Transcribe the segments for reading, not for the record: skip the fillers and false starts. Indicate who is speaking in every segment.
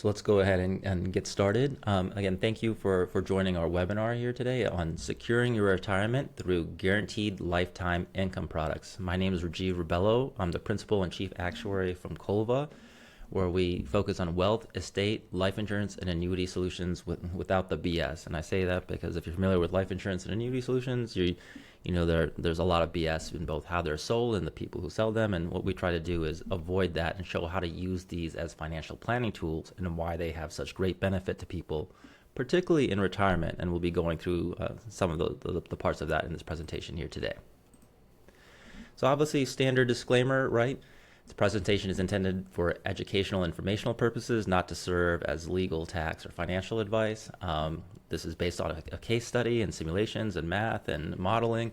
Speaker 1: So let's go ahead and get started. Again, thank you for joining our webinar here today on securing your retirement through guaranteed lifetime income products. My name is Rajiv Ribello. I'm the principal and chief actuary from Colva, where we focus on wealth, estate, life insurance, and annuity solutions without the BS. And I say that because if you're familiar with life insurance and annuity solutions, you know there's a lot of BS in both how they're sold and the people who sell them. And what we try to do is avoid that and show how to use these as financial planning tools and why they have such great benefit to people, particularly in retirement. And we'll be going through some of the parts of that in this presentation here today. So obviously, standard disclaimer, right? This presentation is intended for educational, informational purposes, not to serve as legal, tax, or financial advice. This is based on a case study and simulations and math and modeling.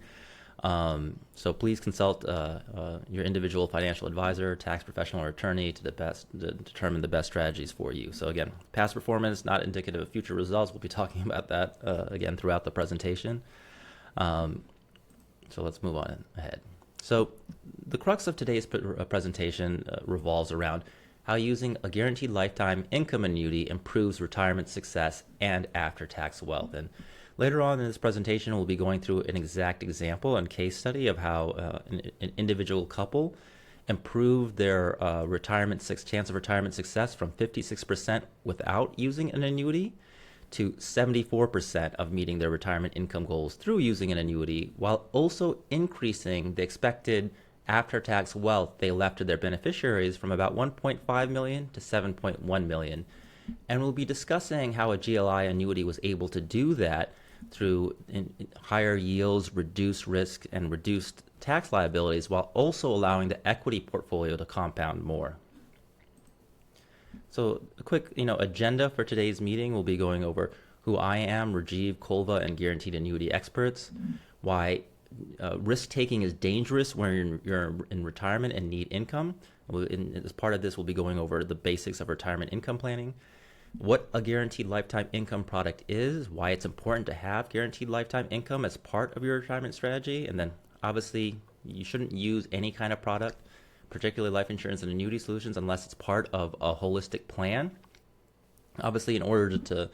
Speaker 1: So please consult your individual financial advisor, tax professional, or attorney to determine the best strategies for you. So again, past performance, not indicative of future results. We'll be talking about that again throughout the presentation. So let's move on ahead. So the crux of today's presentation revolves around how using a guaranteed lifetime income annuity improves retirement success and after-tax wealth. And later on in this presentation, we'll be going through an exact example and case study of how an individual couple improved their chance of retirement success from 56% without using an annuity to 74% of meeting their retirement income goals through using an annuity, while also increasing the expected after-tax wealth they left to their beneficiaries from about 1.5 million to 7.1 million. And we'll be discussing how a GLI annuity was able to do that through higher yields, reduced risk, and reduced tax liabilities, while also allowing the equity portfolio to compound more. So a quick, agenda for today's meeting. We'll be going over who I am, Rajiv, Colva, and guaranteed annuity experts, why risk-taking is dangerous when you're in retirement and need income. As part of this, we'll be going over the basics of retirement income planning, what a guaranteed lifetime income product is, why it's important to have guaranteed lifetime income as part of your retirement strategy, and then obviously you shouldn't use any kind of product, particularly life insurance and annuity solutions, unless it's part of a holistic plan. Obviously, in order to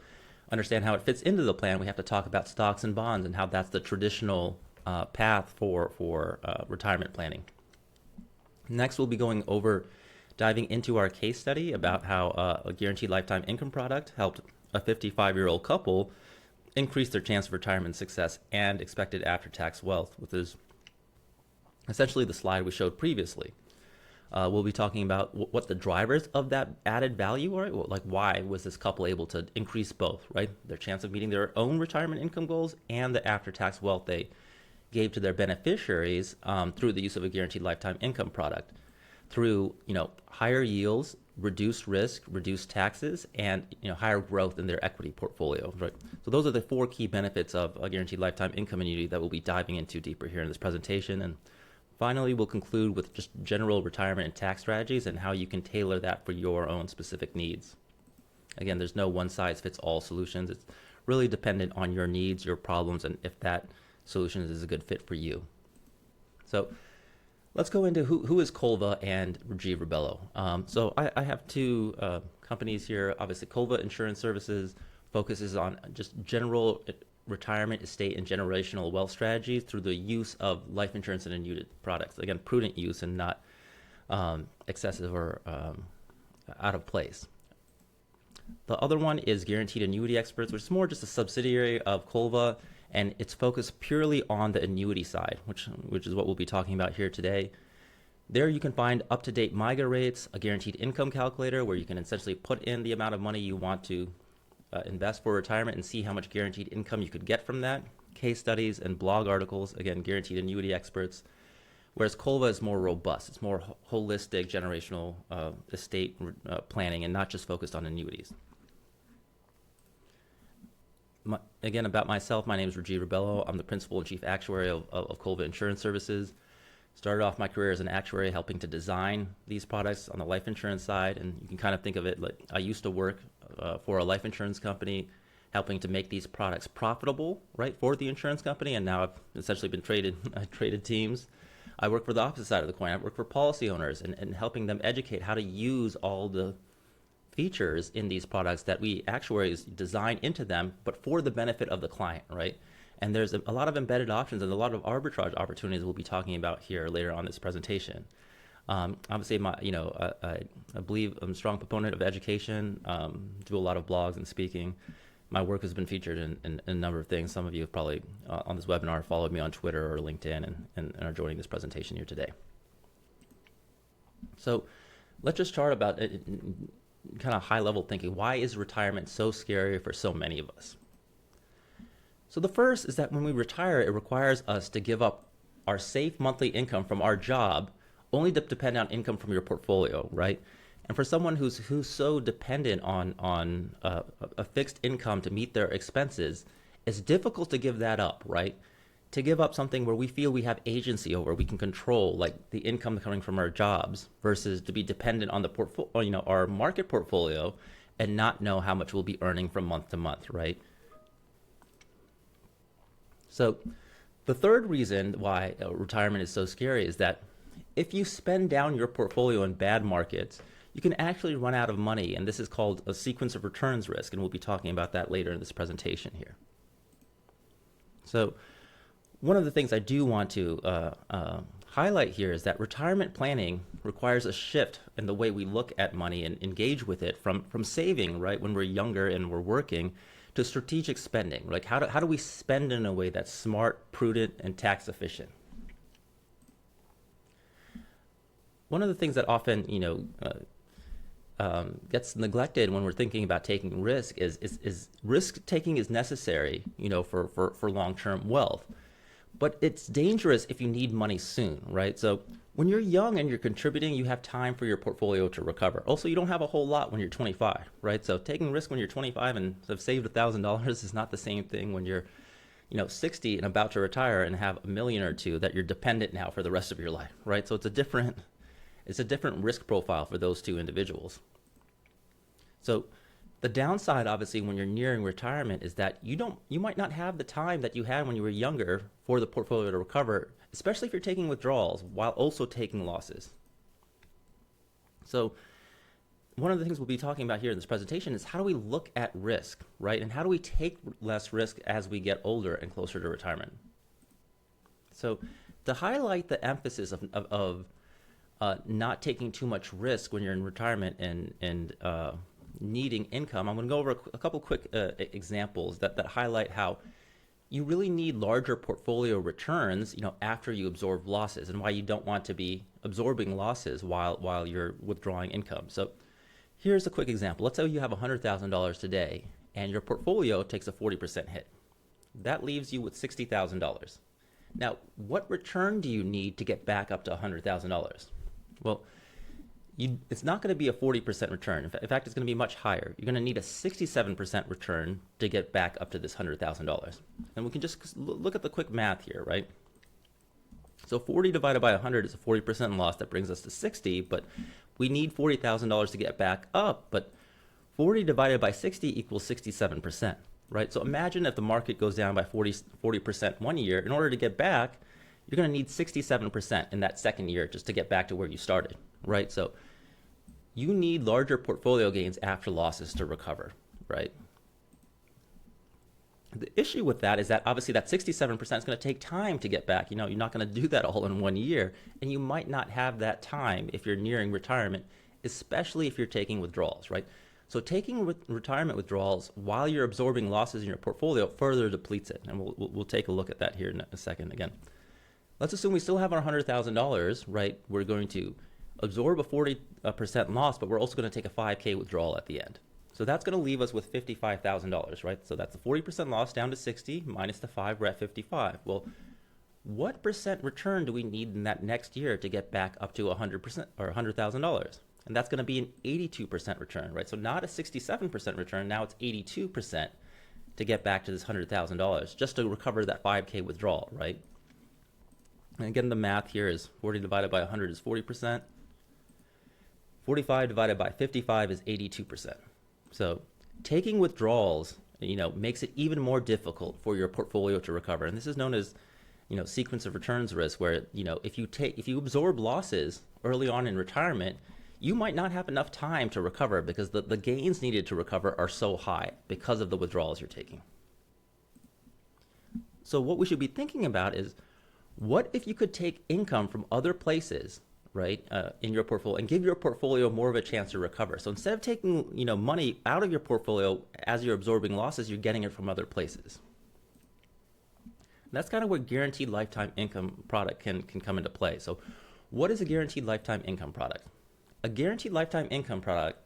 Speaker 1: understand how it fits into the plan, we have to talk about stocks and bonds and how that's the traditional path for retirement planning. Next, we'll be diving into our case study about how a guaranteed lifetime income product helped a 55-year-old couple increase their chance of retirement success and expected after-tax wealth, which is essentially the slide we showed previously. We'll be talking about what the drivers of that added value are, like why was this couple able to increase both, right? Their chance of meeting their own retirement income goals and the after-tax wealth they gave to their beneficiaries through the use of a guaranteed lifetime income product, through higher yields, reduced risk, reduced taxes, and higher growth in their equity portfolio, right? So those are the four key benefits of a guaranteed lifetime income annuity that we'll be diving into deeper here in this presentation. And finally, we'll conclude with just general retirement and tax strategies and how you can tailor that for your own specific needs. Again, there's no one-size-fits-all solutions. It's really dependent on your needs, your problems, and if that solution is a good fit for you. So let's go into who is Colva and Rajiv Ribello. So I have two companies here. Obviously, Colva Insurance Services focuses on just general retirement, estate, and generational wealth strategies through the use of life insurance and annuity products. Again, prudent use and not excessive or out of place. The other one is Guaranteed Annuity Experts, which is more just a subsidiary of Colva, and it's focused purely on the annuity side, which is what we'll be talking about here today. There you can find up-to-date MIGA rates, a guaranteed income calculator where you can essentially put in the amount of money you want to invest for retirement and see how much guaranteed income you could get from that, case studies and blog articles, again, Guaranteed Annuity Experts, whereas Colva is more robust. It's more holistic generational estate planning and not just focused on annuities. Again, about myself, my name is Rajiv Ribello. I'm the principal and chief actuary of Colva Insurance Services. Started off my career as an actuary helping to design these products on the life insurance side, and you can kind of think of it like I used to work for a life insurance company helping to make these products profitable, right, for the insurance company, and now I've essentially been traded teams. I work for the opposite side of the coin. I work for policy owners and helping them educate how to use all the features in these products that we actuaries design into them, but for the benefit of the client, right? And there's a lot of embedded options and a lot of arbitrage opportunities we'll be talking about here later on this presentation. Obviously, I believe I'm a strong proponent of education, do a lot of blogs and speaking. My work has been featured in a number of things. Some of you have probably on this webinar followed me on Twitter or LinkedIn and are joining this presentation here today. So let's just start about kind of high level thinking. Why is retirement so scary for so many of us? So the first is that when we retire, it requires us to give up our safe monthly income from our job only to depend on income from your portfolio, right? And for someone who's so dependent on a fixed income to meet their expenses, it's difficult to give that up, right? To give up something where we feel we have agency over, we can control, like the income coming from our jobs, versus to be dependent on the portfolio, our market portfolio, and not know how much we'll be earning from month to month, right? So the third reason why retirement is so scary is that if you spend down your portfolio in bad markets, you can actually run out of money, and this is called a sequence of returns risk, and we'll be talking about that later in this presentation here. So one of the things I do want to highlight here is that retirement planning requires a shift in the way we look at money and engage with it from saving, right, when we're younger and we're working, to strategic spending. Like how do we spend in a way that's smart, prudent, and tax efficient? One of the things that often, gets neglected when we're thinking about taking risk is risk taking is necessary, for long-term wealth. But it's dangerous if you need money soon, right? So when you're young and you're contributing, you have time for your portfolio to recover. Also, you don't have a whole lot when you're 25, right? So taking risk when you're 25 and have saved $1,000 is not the same thing when you're 60 and about to retire and have $1 million or $2 that you're dependent now for the rest of your life, right? So it's a different risk profile for those two individuals. So the downside, obviously, when you're nearing retirement is that you might not have the time that you had when you were younger for the portfolio to recover, especially if you're taking withdrawals while also taking losses. So one of the things we'll be talking about here in this presentation is how do we look at risk, right? And how do we take less risk as we get older and closer to retirement? So to highlight the emphasis of not taking too much risk when you're in retirement and needing income, I'm going to go over a couple quick examples that highlight how you really need larger portfolio returns, after you absorb losses, and why you don't want to be absorbing losses while you're withdrawing income. So here's a quick example. Let's say you have $100,000 today, and your portfolio takes a 40% hit. That leaves you with $60,000. Now, what return do you need to get back up to $100,000? Well, it's not going to be a 40% return. In fact, it's going to be much higher. You're going to need a 67% return to get back up to this $100,000. And we can just look at the quick math here, right? So 40 divided by 100 is a 40% loss. That brings us to 60, but we need $40,000 to get back up. But 40 divided by 60 equals 67%, right? So imagine if the market goes down by 40% one year. In order to get back, you're going to need 67% in that second year just to get back to where you started, right? So you need larger portfolio gains after losses to recover, right? The issue with that is that obviously that 67% is going to take time to get back. You're not going to do that all in 1 year, and you might not have that time if you're nearing retirement, especially if you're taking withdrawals, right? So taking retirement withdrawals while you're absorbing losses in your portfolio further depletes it, and we'll take a look at that here in a second again. Let's assume we still have our $100,000, right? We're going to absorb a 40% loss, but we're also going to take a 5K withdrawal at the end. So that's going to leave us with $55,000, right? So that's the 40% loss down to 60 minus the 5, we're at 55. Well, what percent return do we need in that next year to get back up to 100% or $100,000? And that's going to be an 82% return, right? So not a 67% return, now it's 82% to get back to this $100,000 just to recover that 5K withdrawal, right? And again, the math here is 40 divided by 100 is 40%. 45 divided by 55 is 82%. So taking withdrawals, makes it even more difficult for your portfolio to recover. And this is known as, sequence of returns risk, where, if you absorb losses early on in retirement, you might not have enough time to recover because the gains needed to recover are so high because of the withdrawals you're taking. So what we should be thinking about is, what if you could take income from other places, right, in your portfolio, and give your portfolio more of a chance to recover? So instead of taking money out of your portfolio as you're absorbing losses, you're getting it from other places. And that's kind of where guaranteed lifetime income product can come into play. So what is a guaranteed lifetime income product? A guaranteed lifetime income product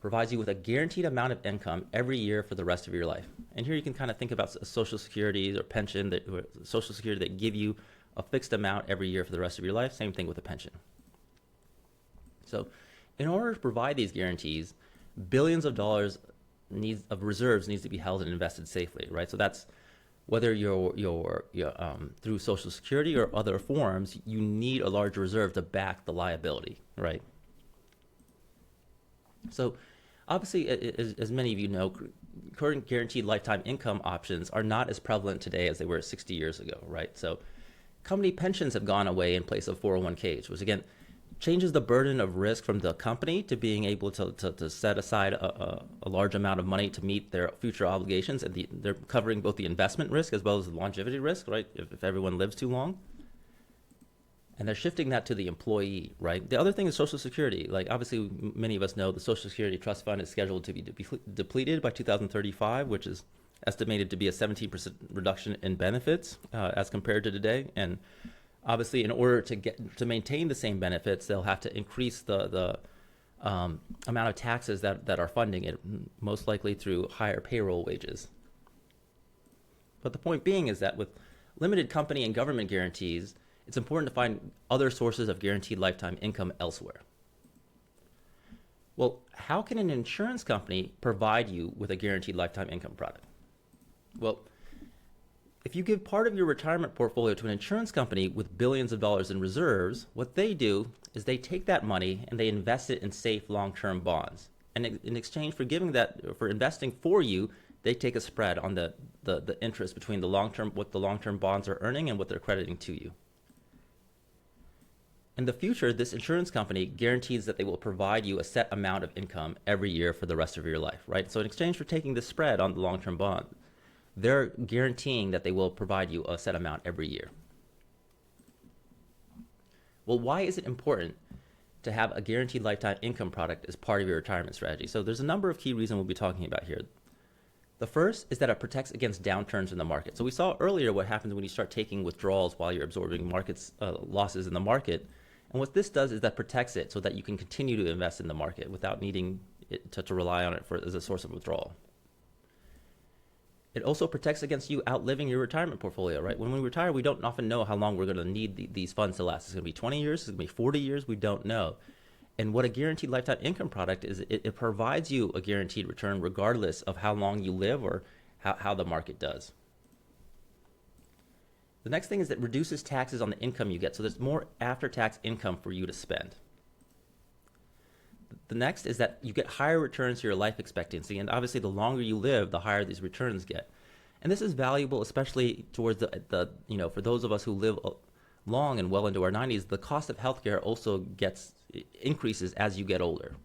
Speaker 1: provides you with a guaranteed amount of income every year for the rest of your life. And here you can kind of think about Social Security or pension, Social Security that give you a fixed amount every year for the rest of your life. Same thing with a pension. So in order to provide these guarantees, billions of dollars of reserves needs to be held and invested safely, right? So that's whether you're through Social Security or other forms, you need a large reserve to back the liability, right? So obviously, as many of you know, current guaranteed lifetime income options are not as prevalent today as they were 60 years ago, right? So company pensions have gone away in place of 401ks, which again changes the burden of risk from the company to being able to set aside a large amount of money to meet their future obligations. And they're covering both the investment risk as well as the longevity risk, right, if everyone lives too long. And they're shifting that to the employee, right? The other thing is Social Security. Like, obviously, many of us know the Social Security Trust Fund is scheduled to be depleted by 2035, which is estimated to be a 17% reduction in benefits as compared to today. And obviously, in order to maintain the same benefits, they'll have to increase the amount of taxes that are funding it, most likely through higher payroll wages. But the point being is that with limited company and government guarantees, it's important to find other sources of guaranteed lifetime income elsewhere. Well, how can an insurance company provide you with a guaranteed lifetime income product? Well, if you give part of your retirement portfolio to an insurance company with billions of dollars in reserves, what they do is they take that money and they invest it in safe long-term bonds. And in exchange for for investing for you, they take a spread on the interest between what the long-term bonds are earning and what they're crediting to you. In the future, this insurance company guarantees that they will provide you a set amount of income every year for the rest of your life, right? So in exchange for taking the spread on the long-term bond, they're guaranteeing that they will provide you a set amount every year. Well, why is it important to have a guaranteed lifetime income product as part of your retirement strategy? So there's a number of key reasons we'll be talking about here. The first is that it protects against downturns in the market. So we saw earlier what happens when you start taking withdrawals while you're absorbing losses in the market. And what this does is that protects it so that you can continue to invest in the market without needing it to rely on it as a source of withdrawal. It also protects against you outliving your retirement portfolio, right? When we retire, we don't often know how long we're going to need these funds to last. It's going to be 20 years, it's going to be 40 years, we don't know. And what a guaranteed lifetime income product is, it provides you a guaranteed return regardless of how long you live or how the market does. The next thing is that it reduces taxes on the income you get, so there's more after-tax income for you to spend. The next is that you get higher returns to your life expectancy, and obviously the longer you live, the higher these returns get. And this is valuable, especially towards for those of us who live long and well into our 90s, the cost of healthcare also increases as you get older.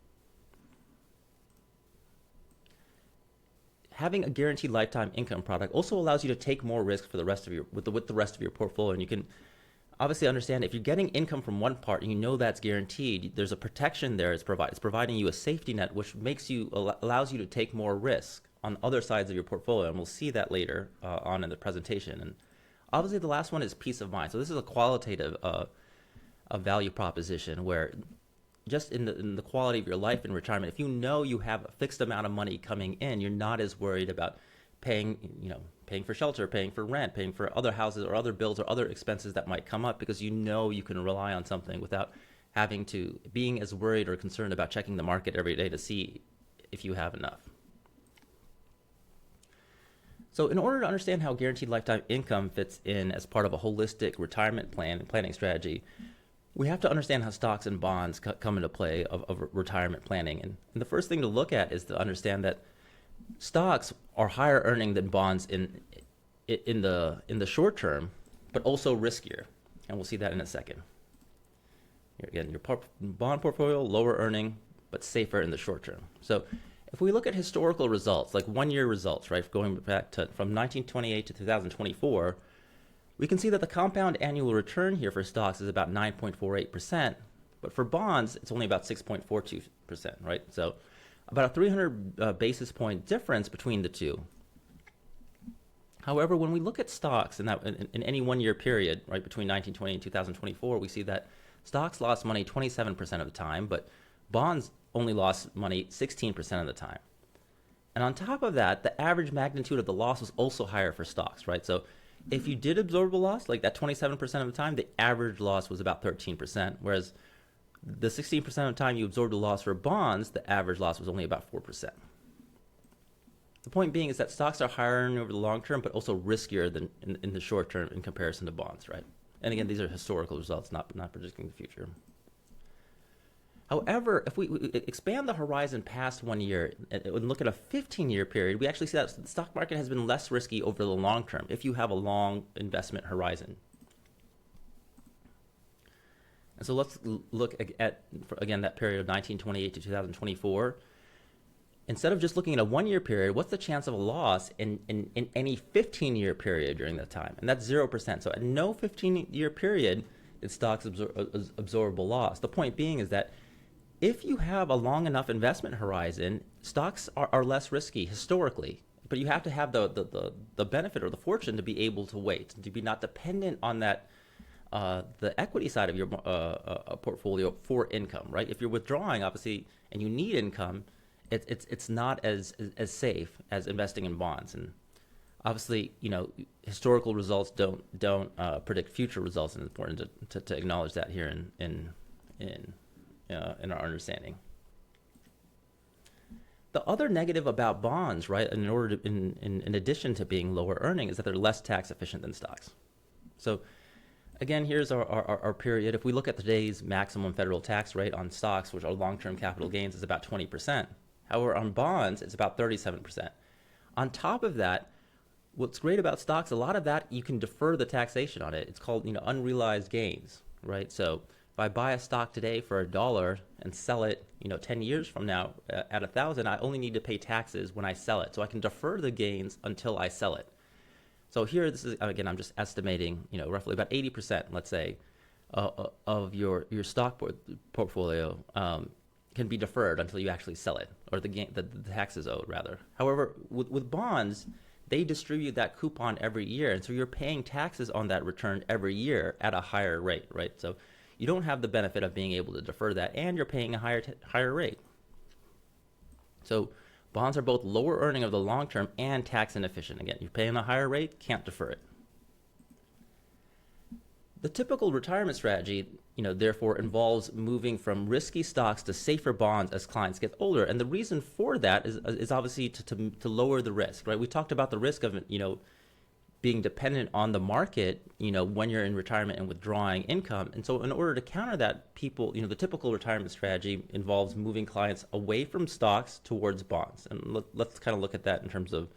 Speaker 1: Having a guaranteed lifetime income product also allows you to take more risk for the rest of with the rest of your portfolio, and you can obviously understand if you're getting income from one part and you know that's guaranteed, there's a protection there. It's providing you a safety net, which allows you to take more risk on other sides of your portfolio, and we'll see that later on in the presentation. And obviously, the last one is peace of mind. So this is a qualitative a value proposition where just in the quality of your life in retirement, if you know you have a fixed amount of money coming in, you're not as worried about paying for shelter, paying for rent, paying for other houses or other bills or other expenses that might come up, because you know you can rely on something without being as worried or concerned about checking the market every day to see if you have enough. So in order to understand how guaranteed lifetime income fits in as part of a holistic retirement plan and planning strategy, we have to understand how stocks and bonds come into play of retirement planning. And the first thing to look at is to understand that stocks are higher earning than bonds in the short term, but also riskier. And we'll see that in a second. Again, your bond portfolio, lower earning, but safer in the short term. So if we look at historical results, like 1-year results, right, going back to from 1928 to 2024, we can see that the compound annual return here for stocks is about 9.48%, but for bonds, it's only about 6.42%, right? So about a 300 basis point difference between the two. However, when we look at stocks in any 1-year period, right, between 1920 and 2024, we see that stocks lost money 27% of the time, but bonds only lost money 16% of the time. And on top of that, the average magnitude of the loss was also higher for stocks, right? So if you did absorb a loss, like that 27% of the time, the average loss was about 13%, whereas the 16% of the time you absorbed a loss for bonds, the average loss was only about 4%. The point being is that stocks are higher over the long term, but also riskier than in the short term in comparison to bonds, right? And again, these are historical results, not predicting the future. However, if we expand the horizon past 1 year and look at a 15-year period, we actually see that the stock market has been less risky over the long term if you have a long investment horizon. And so let's look at, again, that period of 1928 to 2024. Instead of just looking at a 1-year period, what's the chance of a loss in any 15-year period during that time? And that's 0%. So at no 15-year period did stocks absorb a loss. The point being is that if you have a long enough investment horizon, stocks are less risky historically. But you have to have the benefit or the fortune to be able to wait, to be not dependent on that the equity side of your portfolio for income, right? If you're withdrawing, obviously, and you need income, it's not as safe as investing in bonds. And obviously, historical results don't predict future results, and it's important to acknowledge that here in our understanding. The other negative about bonds, right, in addition to being lower earning, is that they're less tax efficient than stocks. So again, here's our period. If we look at today's maximum federal tax rate on stocks, which are long-term capital gains, is about 20%. However, on bonds, it's about 37%. On top of that, what's great about stocks, a lot of that, you can defer the taxation on it. It's called, unrealized gains, right? So if I buy a stock today for $1 and sell it, 10 years from now at $1,000, I only need to pay taxes when I sell it. So I can defer the gains until I sell it. So here, this is, again, I'm just estimating, roughly about 80%, let's say, of your stock portfolio can be deferred until you actually sell it, or the taxes owed, rather. However, with bonds, they distribute that coupon every year, and so you're paying taxes on that return every year at a higher rate, right? So you don't have the benefit of being able to defer that, and you're paying a higher rate. So bonds are both lower earning over the long term and tax inefficient. Again, you're paying a higher rate, can't defer it. The typical retirement strategy, therefore involves moving from risky stocks to safer bonds as clients get older. And the reason for that is obviously to lower the risk, right? We talked about the risk of, being dependent on the market, when you're in retirement and withdrawing income. And so in order to counter that, the typical retirement strategy involves moving clients away from stocks towards bonds. And let's kind of look at that in terms of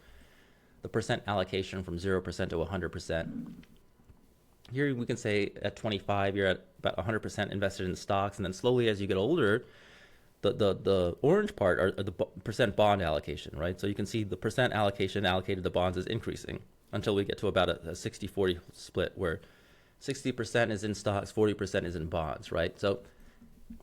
Speaker 1: the percent allocation from 0% to 100%. Here we can say at 25, you're at about 100% invested in stocks, and then slowly as you get older, the orange part are the percent bond allocation, right? So you can see the percent allocation allocated to bonds is increasing until we get to about a 60-40 split, where 60% is in stocks, 40% is in bonds, right? So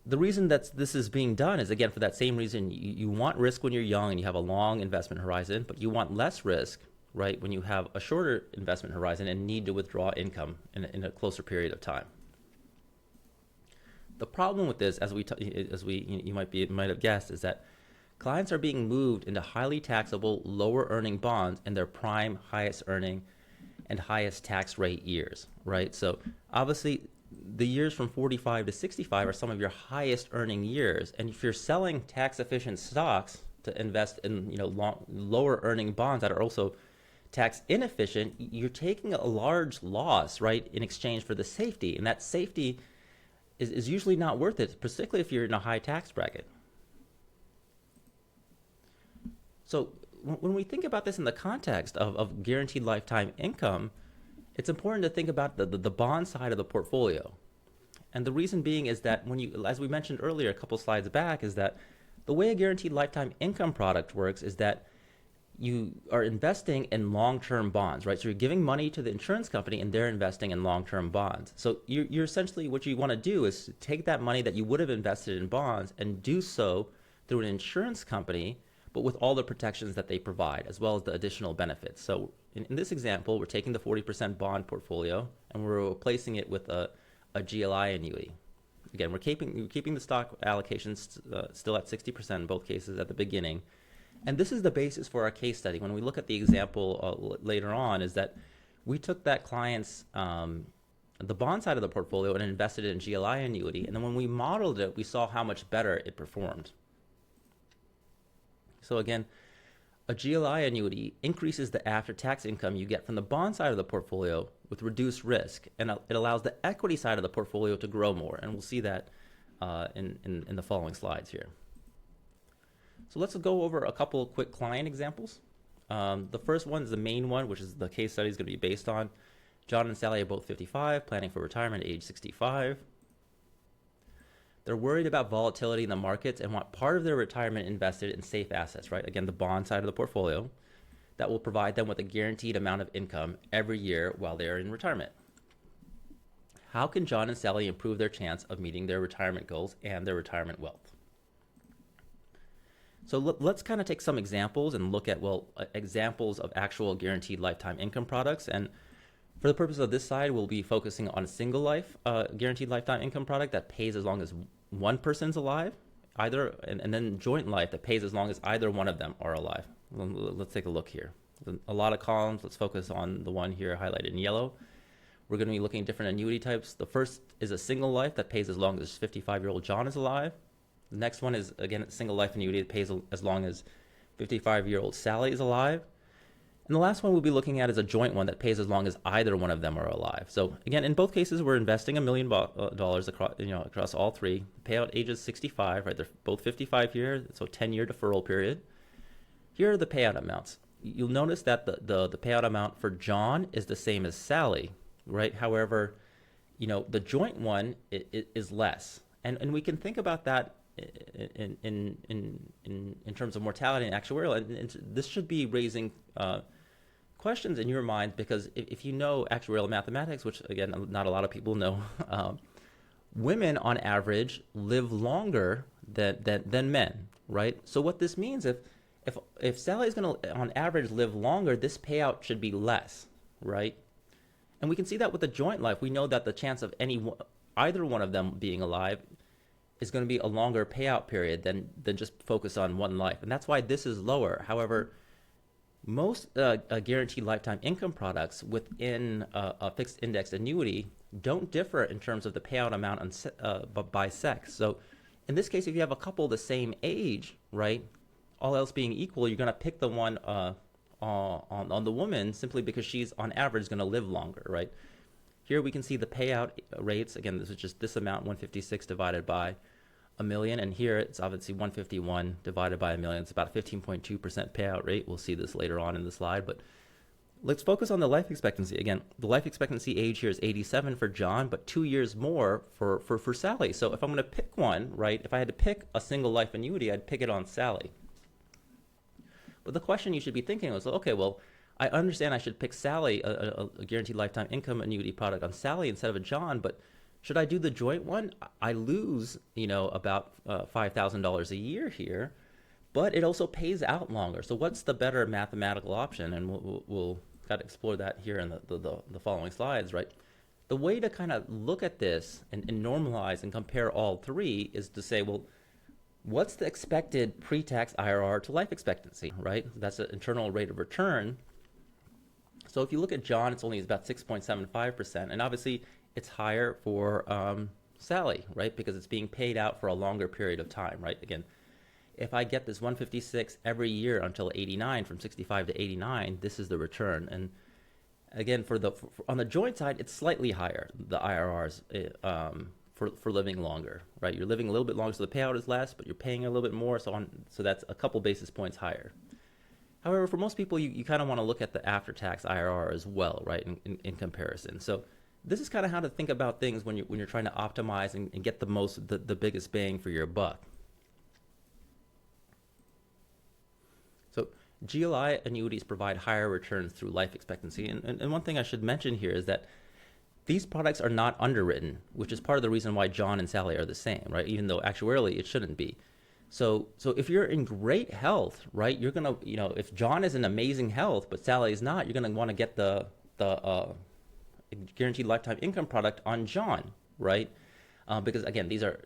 Speaker 1: the reason that this is being done is, again, for that same reason. You want risk when you're young and you have a long investment horizon, but you want less risk, right, when you have a shorter investment horizon and need to withdraw income in a closer period of time. The problem with this, you might have guessed, is that clients are being moved into highly taxable, lower earning bonds in their prime, highest earning, and highest tax rate years, right? So obviously, the years from 45 to 65 are some of your highest earning years, and if you're selling tax efficient stocks to invest in lower earning bonds that are also tax inefficient, you're taking a large loss, right, in exchange for the safety, and that safety is usually not worth it, particularly if you're in a high tax bracket. So when we think about this in the context of guaranteed lifetime income, it's important to think about the bond side of the portfolio. And the reason being is that when you, as we mentioned earlier, a couple slides back, is that the way a guaranteed lifetime income product works is that you are investing in long-term bonds, right? So you're giving money to the insurance company and they're investing in long-term bonds. So you're essentially, what you want to do is take that money that you would have invested in bonds and do so through an insurance company, but with all the protections that they provide, as well as the additional benefits. So in this example, we're taking the 40% bond portfolio and we're replacing it with a GLI annuity. Again, we're keeping the stock allocations still at 60% in both cases at the beginning. And this is the basis for our case study. When we look at the example later on, is that we took that client's, the bond side of the portfolio and invested it in GLI annuity. And then when we modeled it, we saw how much better it performed. So again, a GLI annuity increases the after-tax income you get from the bond side of the portfolio with reduced risk. And it allows the equity side of the portfolio to grow more. And we'll see that in the following slides here. So let's go over a couple of quick client examples. The first one is the main one, which is the case study is going to be based on. John and Sally are both 55, planning for retirement at age 65. They're worried about volatility in the markets and want part of their retirement invested in safe assets, right? Again, the bond side of the portfolio that will provide them with a guaranteed amount of income every year while they're in retirement. How can John and Sally improve their chance of meeting their retirement goals and their retirement wealth? So let's kind of take some examples and look at, examples of actual guaranteed lifetime income products. And for the purpose of this slide, we'll be focusing on a single life guaranteed lifetime income product that pays as long as one person's alive, and then joint life that pays as long as either one of them are alive. Let's take a look here. A lot of columns. Let's focus on the one here highlighted in yellow. We're going to be looking at different annuity types. The first is a single life that pays as long as 55-year-old John is alive. The next one is, again, a single life annuity that pays as long as 55-year-old Sally is alive. And the last one we'll be looking at is a joint one that pays as long as either one of them are alive. So again, in both cases, we're investing $1 million across all three. Payout age is 65, right? They're both 55 here, so 10-year deferral period. Here are the payout amounts. You'll notice that the payout amount for John is the same as Sally, right? However, the joint one is less. And we can think about that in terms of mortality and actuarial, and this should be raising questions in your mind, because if you know actuarial mathematics, which again not a lot of people know, women on average live longer than men, right? So what this means, if Sally is going to on average live longer, this payout should be less, right? And we can see that with the joint life. We know that the chance of either one of them being alive is going to be a longer payout period than just focus on one life. And that's why this is lower. However, most guaranteed lifetime income products within a fixed index annuity don't differ in terms of the payout amount by sex. So in this case, if you have a couple the same age, right, all else being equal, you're going to pick the one on the woman simply because she's on average going to live longer, right? Here we can see the payout rates. Again, this is just this amount, 156 divided by a million. And here it's obviously 151 divided by a million. It's about a 15.2% payout rate. We'll see this later on in the slide. But let's focus on the life expectancy. Again, the life expectancy age here is 87 for John, but 2 years more for Sally. So if I'm going to pick one, right, if I had to pick a single life annuity, I'd pick it on Sally. But the question you should be thinking is, okay, well, I understand I should pick Sally, a guaranteed lifetime income annuity product on Sally instead of a John, but should I do the joint one? I lose, about $5,000 a year here, but it also pays out longer. So what's the better mathematical option? And we'll kind of explore that here in the following slides, right? The way to kind of look at this and normalize and compare all three is to say, well, what's the expected pre-tax IRR to life expectancy, right? That's an internal rate of return. So if you look at John, it's only about 6.75%, and obviously it's higher for Sally, right? Because it's being paid out for a longer period of time, right? Again, if I get this 156 every year until 89, from 65 to 89, this is the return. And again, on the joint side, it's slightly higher, the IRRs for living longer, right? You're living a little bit longer, so the payout is less, but you're paying a little bit more, so that's a couple basis points higher. However, for most people, you kind of want to look at the after-tax IRR as well, right, in comparison. So this is kind of how to think about things when you're trying to optimize and get the biggest bang for your buck. So GLI annuities provide higher returns through life expectancy. And one thing I should mention here is that these products are not underwritten, which is part of the reason why John and Sally are the same, right? Even though actuarially it shouldn't be. So if you're in great health, right, you're gonna, if John is in amazing health but Sally is not, you're gonna want to get the guaranteed lifetime income product on John, right? Because again, these are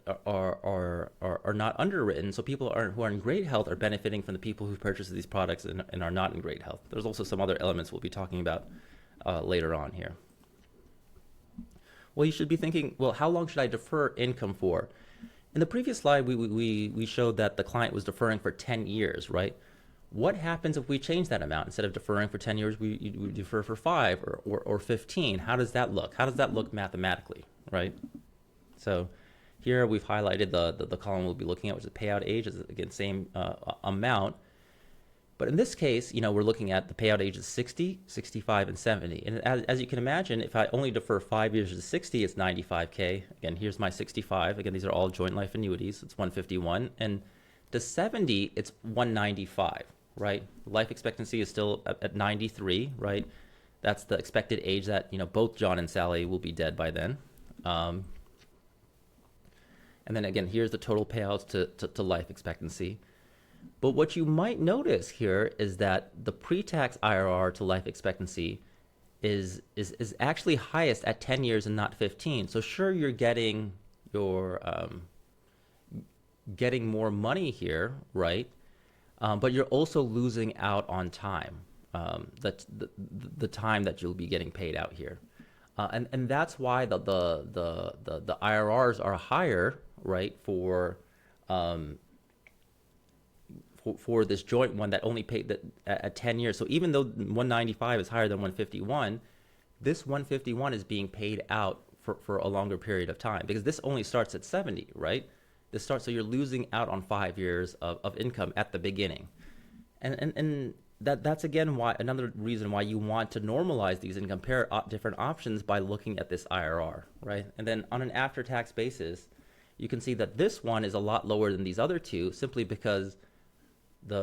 Speaker 1: not underwritten, so people who are in great health are benefiting from the people who purchase these products and are not in great health. There's also some other elements we'll be talking about later on here. Well, you should be thinking, well, how long should I defer income for? In the previous slide, we showed that the client was deferring for 10 years, right? What happens if we change that amount? Instead of deferring for 10 years, we defer for 5 or 15. How does that look? How does that look mathematically, right? So here we've highlighted the column we'll be looking at, which is the payout age, is again same amount. But in this case, we're looking at the payout age is 60, 65, and 70. And as you can imagine, if I only defer 5 years to 60, it's 95K. Again, here's my 65. Again, these are all joint life annuities. It's 151. And to 70, it's 195, right? Life expectancy is still at 93, right? That's the expected age that, both John and Sally will be dead by then. And then again, here's the total payouts to life expectancy. But what you might notice here is that the pre-tax IRR to life expectancy is actually highest at 10 years and not 15. So sure, you're getting getting more money here, right? But you're also losing out on time. That's the time that you'll be getting paid out here, and that's why the IRRs are higher, right? For this joint one that only paid that at 10 years. So even though 195 is higher than 151, this 151 is being paid out for a longer period of time, because this only starts at 70, right? So you're losing out on 5 years of income at the beginning. And that's again why another reason why you want to normalize these and compare different options by looking at this IRR, right? And then on an after-tax basis, you can see that this one is a lot lower than these other two, simply because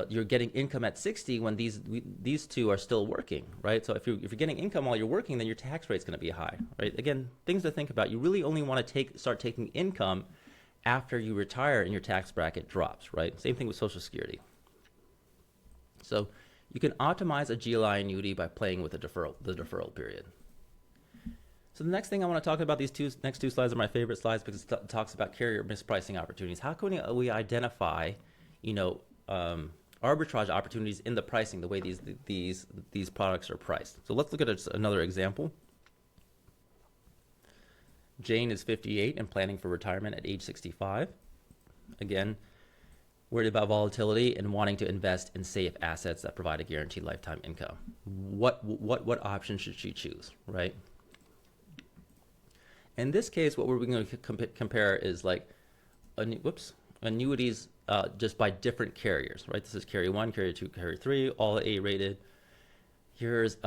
Speaker 1: you're getting income at 60 when these two are still working, right? So if you're getting income while you're working, then your tax rate's going to be high, right? Again, things to think about. You really only want to start taking income after you retire and your tax bracket drops, right? Same thing with Social Security. So you can optimize a GLI annuity by playing with the deferral period. So the next thing I want to talk about, these next two slides are my favorite slides because it talks about carrier mispricing opportunities. How can we identify, arbitrage opportunities in the pricing, the way these products are priced? So let's look at another example. Jane is 58 and planning for retirement at age 65. Again, worried about volatility and wanting to invest in safe assets that provide a guaranteed lifetime income. What option should she choose, right? In this case, what we're going to compare is like annuities just by different carriers, right? This is carrier 1, carrier 2, carrier 3, all A rated. Here's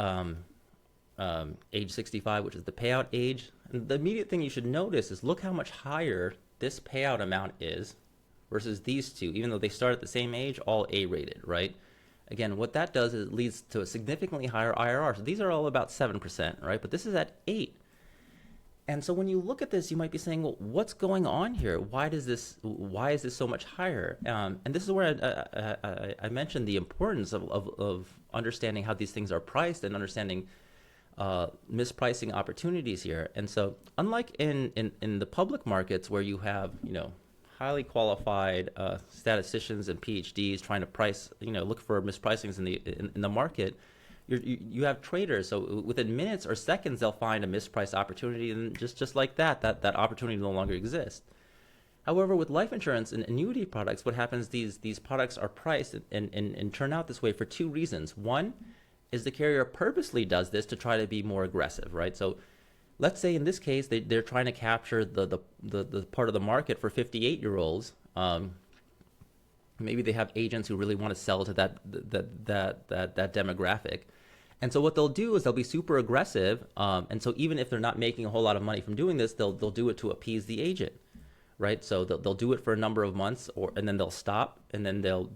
Speaker 1: age 65, which is the payout age. And the immediate thing you should notice is look how much higher this payout amount is versus these two, even though they start at the same age, all A rated, right? Again, what that does is it leads to a significantly higher IRR. So these are all about 7%, right? But this is at 8. And so when you look at this, you might be saying, well, what's going on here? Why is this so much higher? And this is where I mentioned the importance of understanding how these things are priced and understanding mispricing opportunities here. And so unlike in the public markets where you have, highly qualified statisticians and PhDs trying to price, look for mispricings in the market, you have traders. So within minutes or seconds, they'll find a mispriced opportunity, and just like that opportunity no longer exists. However, with life insurance and annuity products, what happens, these products are priced and turn out this way for two reasons. One is the carrier purposely does this to try to be more aggressive, right? So let's say in this case, they're trying to capture the part of the market for 58-year-olds. Maybe they have agents who really want to sell to that demographic. And so what they'll do is they'll be super aggressive. And so even if they're not making a whole lot of money from doing this, they'll do it to appease the agent, right? So they'll do it for a number of months, and then they'll stop, and then they'll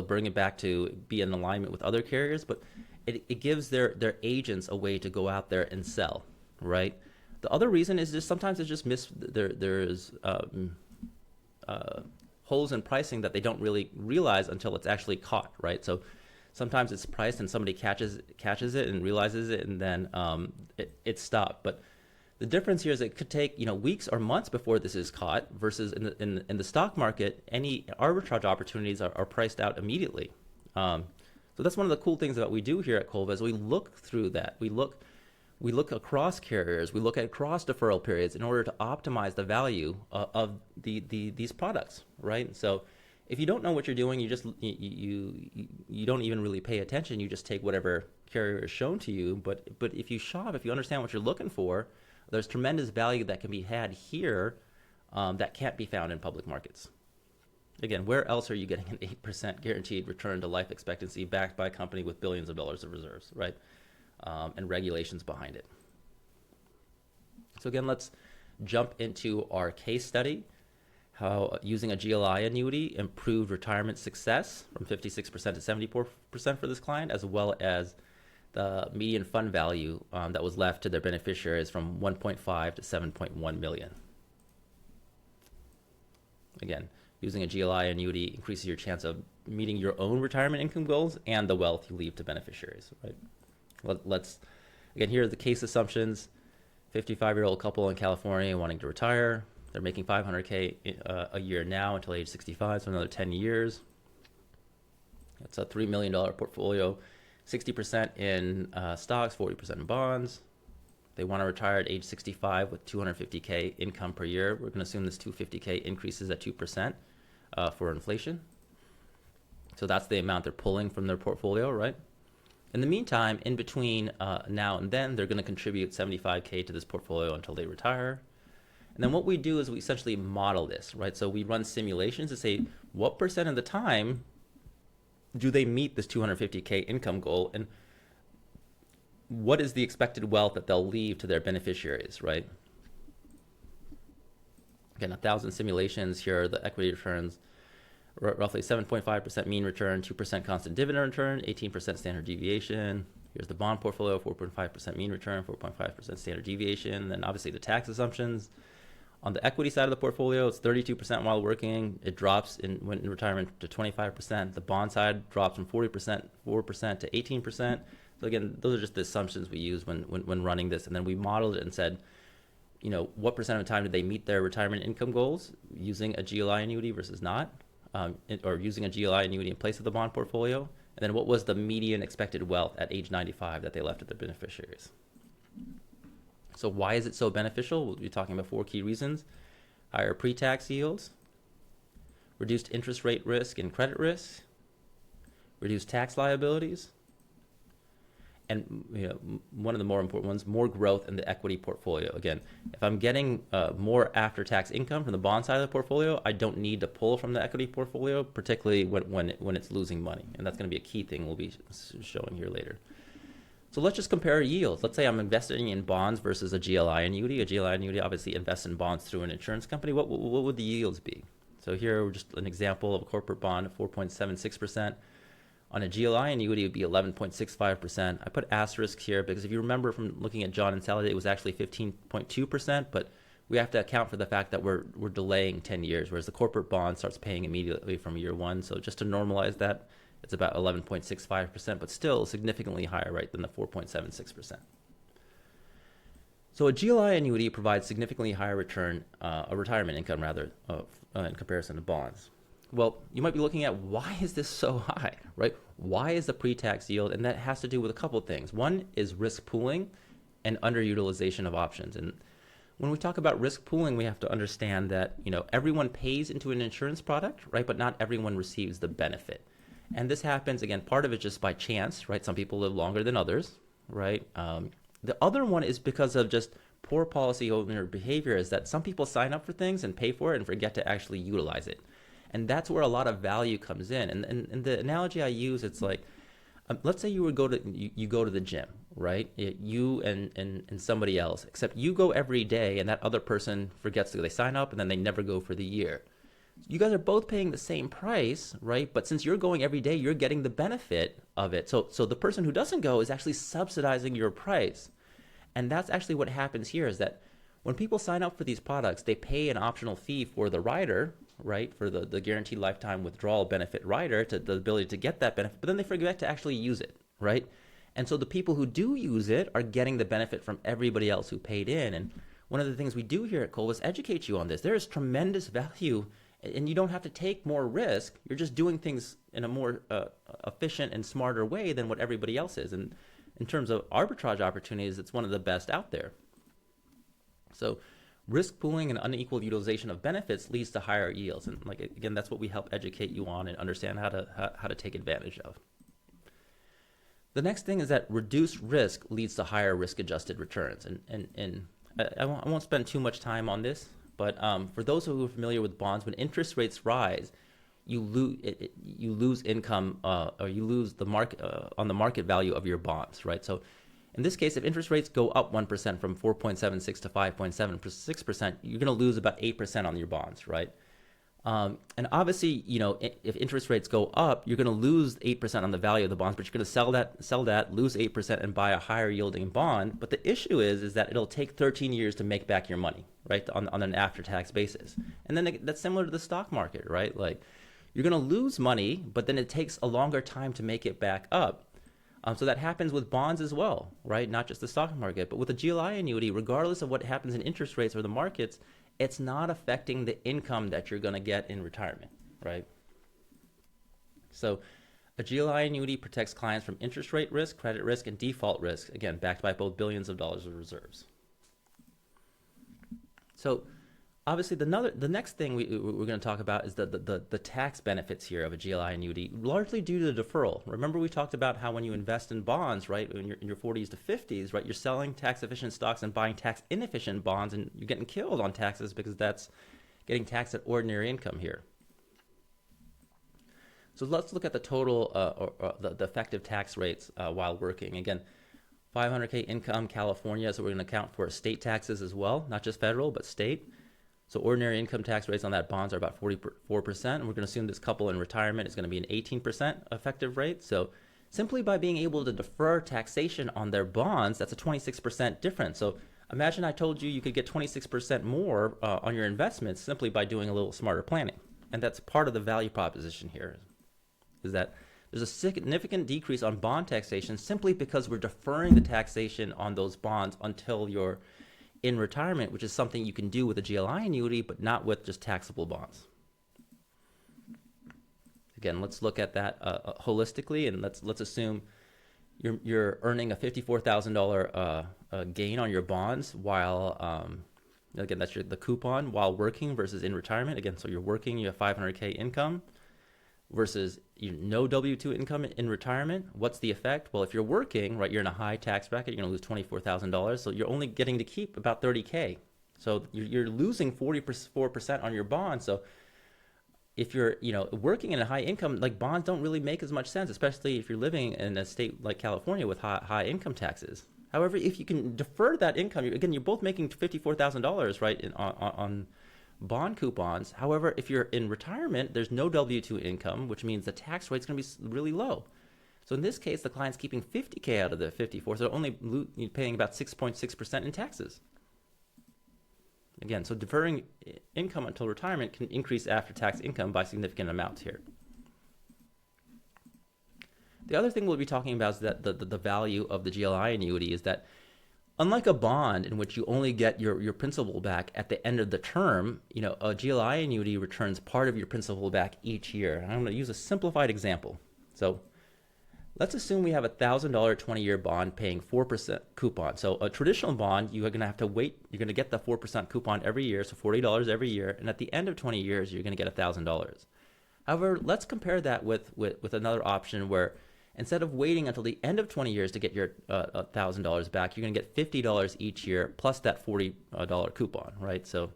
Speaker 1: bring it back to be in alignment with other carriers. But it gives their agents a way to go out there and sell, right? The other reason is just sometimes it's just there's holes in pricing that they don't really realize until it's actually caught, right? So sometimes it's priced and somebody catches it and realizes it, and then it's stopped. But the difference here is it could take weeks or months before this is caught, versus in the stock market, any arbitrage opportunities are priced out immediately. So that's one of the cool things that we do here at Colva is we look through that. We look across carriers. We look at across deferral periods in order to optimize the value of these products, right? So if you don't know what you're doing, you don't even really pay attention. You just take whatever carrier is shown to you. But if you shop, if you understand what you're looking for, there's tremendous value that can be had here that can't be found in public markets. Again, where else are you getting an 8% guaranteed return to life expectancy backed by a company with billions of dollars of reserves, right? And regulations behind it. So again, let's jump into our case study, how using a GLI annuity improved retirement success from 56% to 74% for this client, as well as the median fund value that was left to their beneficiaries from 1.5 to 7.1 million. Again, using a GLI annuity increases your chance of meeting your own retirement income goals and the wealth you leave to beneficiaries, right? Let's, again, here are the case assumptions. 55-year-old couple in California wanting to retire. They're making $500K a year now until age 65, so another 10 years. It's a $3 million portfolio, 60% in stocks, 40% in bonds. They want to retire at age 65 with $250K income per year. We're going to assume this $250K increases at 2% for inflation. So that's the amount they're pulling from their portfolio, right? In the meantime, in between now and then, they're going to contribute $75K to this portfolio until they retire. And then what we do is we essentially model this, right? So we run simulations to say what percent of the time do they meet this $250K income goal, and what is the expected wealth that they'll leave to their beneficiaries, right? Again, 1,000 simulations. Here are the equity returns. Roughly 7.5% mean return, 2% constant dividend return, 18% standard deviation. Here's the bond portfolio, 4.5% mean return, 4.5% standard deviation. And then obviously the tax assumptions. On the equity side of the portfolio, it's 32% while working. It drops in retirement to 25%. The bond side drops from 4% to 18%. So again, those are just the assumptions we use when running this. And then we modeled it and said, what percent of the time did they meet their retirement income goals using a GLI annuity versus not? Or using a GLI annuity in place of the bond portfolio, and then what was the median expected wealth at age 95 that they left to their beneficiaries. So why is it so beneficial? We'll be talking about 4 key reasons: higher pre-tax yields, reduced interest rate risk and credit risk, reduced tax liabilities, and one of the more important ones, more growth in the equity portfolio. Again, if I'm getting more after-tax income from the bond side of the portfolio, I don't need to pull from the equity portfolio, particularly when it's losing money. And that's going to be a key thing we'll be showing here later. So let's just compare yields. Let's say I'm investing in bonds versus a GLI annuity. A GLI annuity obviously invests in bonds through an insurance company. What would the yields be? So here we're just an example of a corporate bond of 4.76%. On a GLI annuity, it would be 11.65%. I put asterisks here because if you remember from looking at John and Sally, it was actually 15.2%, but we have to account for the fact that we're delaying 10 years, whereas the corporate bond starts paying immediately from year 1. So just to normalize that, it's about 11.65%, but still significantly higher, right, than the 4.76%. So a GLI annuity provides significantly higher return, a retirement income rather, in comparison to bonds. Well, you might be looking at, why is this so high, right? Why is the pre-tax yield? And that has to do with a couple of things. One is risk pooling and underutilization of options. And when we talk about risk pooling, we have to understand that, everyone pays into an insurance product, right? But not everyone receives the benefit. And this happens, again, part of it just by chance, right? Some people live longer than others, right? The other one is because of just poor policyholder behavior, is that some people sign up for things and pay for it and forget to actually utilize it. And that's where a lot of value comes in. And the analogy I use, it's like let's say you go to the gym, right? You and somebody else, except you go every day and that other person forgets to go. They sign up and then they never go for the year. You guys are both paying the same price, right? But since you're going every day, you're getting the benefit of it. So the person who doesn't go is actually subsidizing your price. And that's actually what happens here, is that when people sign up for these products, they pay an optional fee for the rider, right? For the guaranteed lifetime withdrawal benefit rider, to the ability to get that benefit, but then they forget to actually use it, right? And so the people who do use it are getting the benefit from everybody else who paid in. And one of the things we do here at Cole is educate you on this. There is tremendous value, and you don't have to take more risk. You're just doing things in a more efficient and smarter way than what everybody else is. And in terms of arbitrage opportunities, it's one of the best out there. So risk pooling and unequal utilization of benefits leads to higher yields. And like, again, that's what we help educate you on and understand how to take advantage of. The next thing is that reduced risk leads to higher risk-adjusted returns. And I won't spend too much time on this, but for those who are familiar with bonds, when interest rates rise, you lose income, or you lose the market on the market value of your bonds, right? So in this case, if interest rates go up 1% from 4.76 to 5.76%, you're going to lose about 8% on your bonds, right? And obviously, if interest rates go up, you're going to lose 8% on the value of the bonds, but you're going to sell that, lose 8% and buy a higher yielding bond. But the issue is that it'll take 13 years to make back your money, right? On an after-tax basis. And then that's similar to the stock market, right? Like, you're going to lose money, but then it takes a longer time to make it back up. So that happens with bonds as well, right? Not just the stock market, but with a GLI annuity, regardless of what happens in interest rates or the markets, it's not affecting the income that you're going to get in retirement, right? So a GLI annuity protects clients from interest rate risk, credit risk, and default risk, again, backed by both billions of dollars of reserves. So obviously, the next thing we're going to talk about is the tax benefits here of a GLI annuity, largely due to the deferral. Remember, we talked about how when you invest in bonds, right, in your 40s to 50s, right, you're selling tax-efficient stocks and buying tax-inefficient bonds, and you're getting killed on taxes because that's getting taxed at ordinary income here. So let's look at the total, or the effective tax rates while working. Again, 500K income, California, so we're going to account for state taxes as well, not just federal, but state. So ordinary income tax rates on that bonds are about 44%, and we're going to assume this couple in retirement is going to be an 18% effective rate. So simply by being able to defer taxation on their bonds, that's a 26% difference. So imagine I told you could get 26% more on your investments simply by doing a little smarter planning. And that's part of the value proposition here, is that there's a significant decrease on bond taxation simply because we're deferring the taxation on those bonds until you're in retirement, which is something you can do with a GLI annuity, but not with just taxable bonds. Again, let's look at that holistically, and let's assume you're earning a $54,000 gain on your bonds while, again, that's the coupon, while working versus in retirement. Again, so you're working, you have 500K income versus no W-2 income in retirement. What's the effect? Well, if you're working, right, you're in a high tax bracket, you're going to lose $24,000. So you're only getting to keep about 30K. So you're losing 44% on your bond. So if you're, working in a high income, like, bonds don't really make as much sense, especially if you're living in a state like California with high income taxes. However, if you can defer that income, you're both making $54,000, right, on bond coupons. However, if you're in retirement, there's no W-2 income, which means the tax rate's going to be really low. So in this case, the client's keeping 50K out of the 54, so they're only paying about 6.6% in taxes. Again, so deferring income until retirement can increase after-tax income by significant amounts here. The other thing we'll be talking about is that the value of the GLI annuity is that, unlike a bond in which you only get your principal back at the end of the term, a GLI annuity returns part of your principal back each year. And I'm going to use a simplified example. So let's assume we have a $1,000 20-year bond paying 4% coupon. So a traditional bond, you're going to have to wait. You're going to get the 4% coupon every year, so $40 every year. And at the end of 20 years, you're going to get $1,000. However, let's compare that with another option where, instead of waiting until the end of 20 years to get your $1,000 back, you're going to get $50 each year plus that $40 coupon, right? So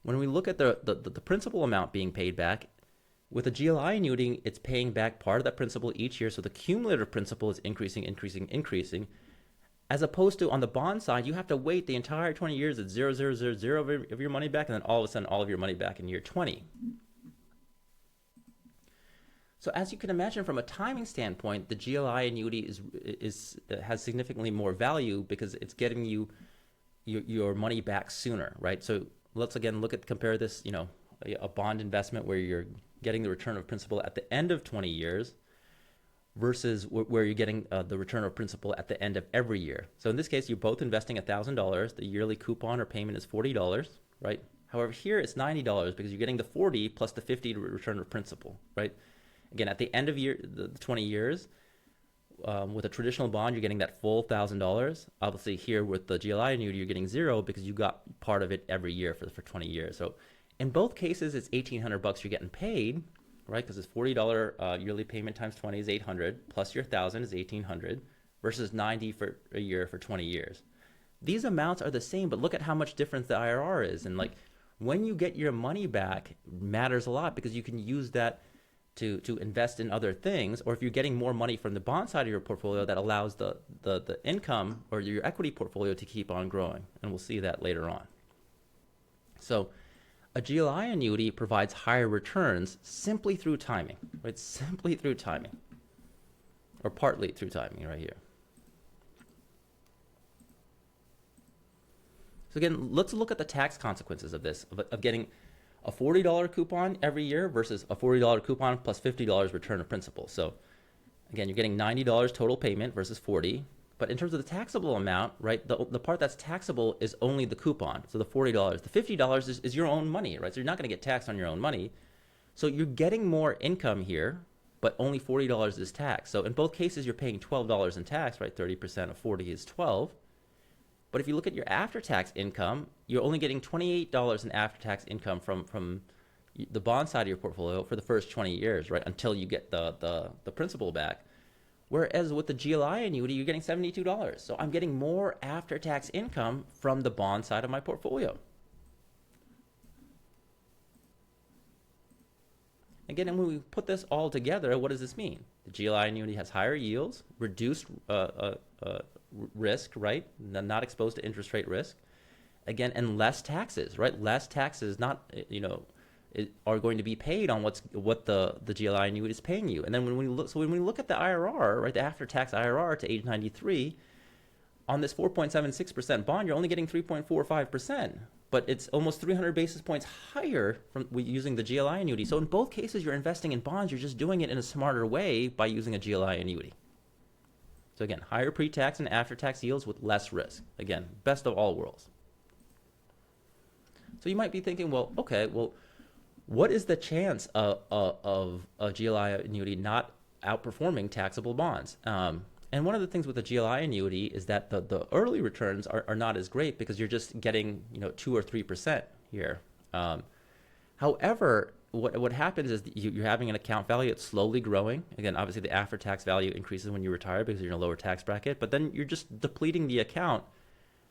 Speaker 1: when we look at the principal amount being paid back, With a GLI annuity, it's paying back part of that principal each year, so the cumulative principal is increasing, increasing, increasing. As opposed to on the bond side, you have to wait the entire 20 years at 0.000 of your money back, and then all of a sudden all of your money back in year 20. So as you can imagine, from a timing standpoint, the GLI annuity has significantly more value because it's getting you your money back sooner, right? So let's again compare this, a bond investment where you're getting the return of principal at the end of 20 years versus where you're getting the return of principal at the end of every year. So in this case, you're both investing $1,000. The yearly coupon or payment is $40, right? However, here it's $90 because you're getting the 40 plus the 50 return of principal, right? Again, at the end of the 20 years, with a traditional bond, you're getting that full $1,000. Obviously, here with the GLI annuity, you're getting zero because you got part of it every year for 20 years. So in both cases, it's $1,800 you're getting paid, right? Because it's $40 yearly payment times 20 is $800, plus your $1,000 is $1,800, versus $90 for a year for 20 years. These amounts are the same, but look at how much difference the IRR is. And like when you get your money back, matters a lot because you can use that to invest in other things, or if you're getting more money from the bond side of your portfolio, that allows the income or your equity portfolio to keep on growing. And we'll see that later on. So a GLI annuity provides higher returns simply through timing, right? Simply through timing, or partly through timing right here. So again, let's look at the tax consequences of this, of getting a $40 coupon every year versus a $40 coupon plus $50 return of principal. So again, you're getting $90 total payment versus 40. But in terms of the taxable amount, right, the part that's taxable is only the coupon. So the $40. The $50 is your own money, right? So you're not going to get taxed on your own money. So you're getting more income here, but only $40 is taxed. So in both cases, you're paying $12 in tax, right? 30% of 40 is 12. But if you look at your after-tax income, you're only getting $28 in after-tax income from the bond side of your portfolio for the first 20 years, right, until you get the principal back. Whereas with the GLI annuity, you're getting $72. So I'm getting more after-tax income from the bond side of my portfolio. Again, and when we put this all together, what does this mean? The GLI annuity has higher yields, reduced risk, right? Not exposed to interest rate risk. Again, and less taxes, right? Less taxes, are going to be paid on what the GLI annuity is paying you. And then when we look at the IRR, right, the after-tax IRR to age 93, on this 4.76% bond, you're only getting 3.45%, but it's almost 300 basis points higher from using the GLI annuity. So in both cases, you're investing in bonds. You're just doing it in a smarter way by using a GLI annuity. So again, higher pre-tax and after-tax yields with less risk. Again, best of all worlds. So you might be thinking, well, okay, what is the chance of a GLI annuity not outperforming taxable bonds? And one of the things with a GLI annuity is that the early returns are not as great because you're just getting 2 or 3% here. However, what happens is you're having an account value that's slowly growing. Again, obviously the after-tax value increases when you retire because you're in a lower tax bracket, but then you're just depleting the account.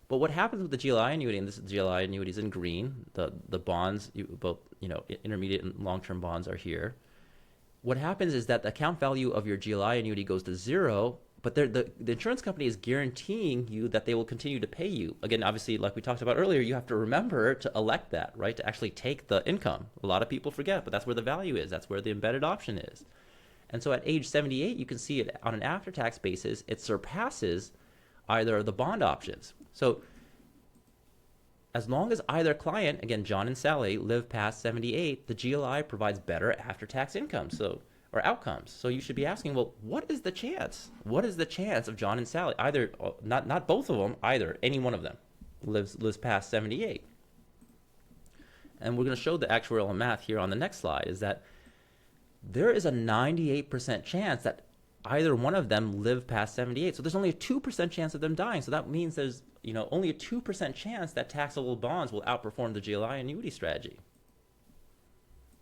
Speaker 1: But what happens with the GLI annuity, and this is GLI annuities in green, the bonds, both intermediate and long-term bonds are here. What happens is that the account value of your GLI annuity goes to zero, but the insurance company is guaranteeing you that they will continue to pay you. Again, obviously, like we talked about earlier, you have to remember to elect that, right, to actually take the income. A lot of people forget, but that's where the value is. That's where the embedded option is. And so at age 78, you can see it on an after-tax basis, it surpasses either of the bond options. So as long as either client, again, John and Sally, live past 78, the GLI provides better after-tax income, or outcomes. So you should be asking, well, what is the chance? What is the chance of John and Sally, either, not both of them, either, any one of them lives past 78? And we're going to show the actuarial math here on the next slide, is that there is a 98% chance that either one of them live past 78. So there's only a 2% chance of them dying. So that means there's only a 2% chance that taxable bonds will outperform the GLI annuity strategy.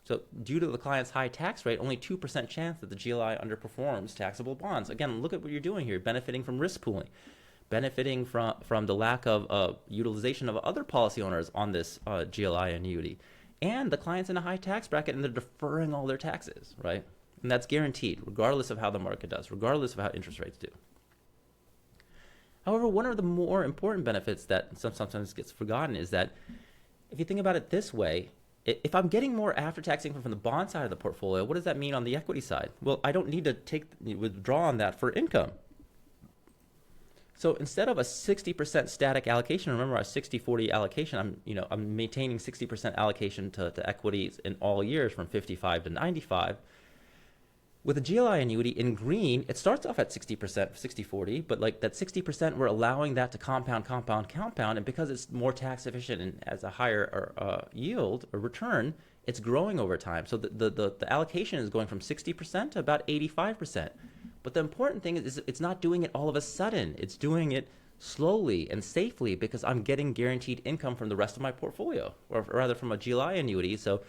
Speaker 1: So due to the client's high tax rate, only 2% chance that the GLI underperforms taxable bonds. Again, look at what you're doing here, benefiting from risk pooling, benefiting from the lack of utilization of other policy owners on this GLI annuity. and the client's in a high tax bracket and they're deferring all their taxes, right? And that's guaranteed, regardless of how the market does, regardless of how interest rates do. However, one of the more important benefits that sometimes gets forgotten is that if you think about it this way, if I'm getting more after-tax income from the bond side of the portfolio, what does that mean on the equity side? Well, I don't need to withdraw on that for income. So instead of a 60% static allocation, remember our 60-40 allocation, I'm maintaining 60% allocation to equities in all years from 55 to 95. With a GLI annuity in green, it starts off at 60%, 60-40, but like that 60%, we're allowing that to compound, and because it's more tax efficient and has a higher yield or return, it's growing over time. So the allocation is going from 60% to about 85%. But the important thing is it's not doing it all of a sudden. It's doing it slowly and safely because I'm getting guaranteed income from the rest of my portfolio, or rather from a GLI annuity. So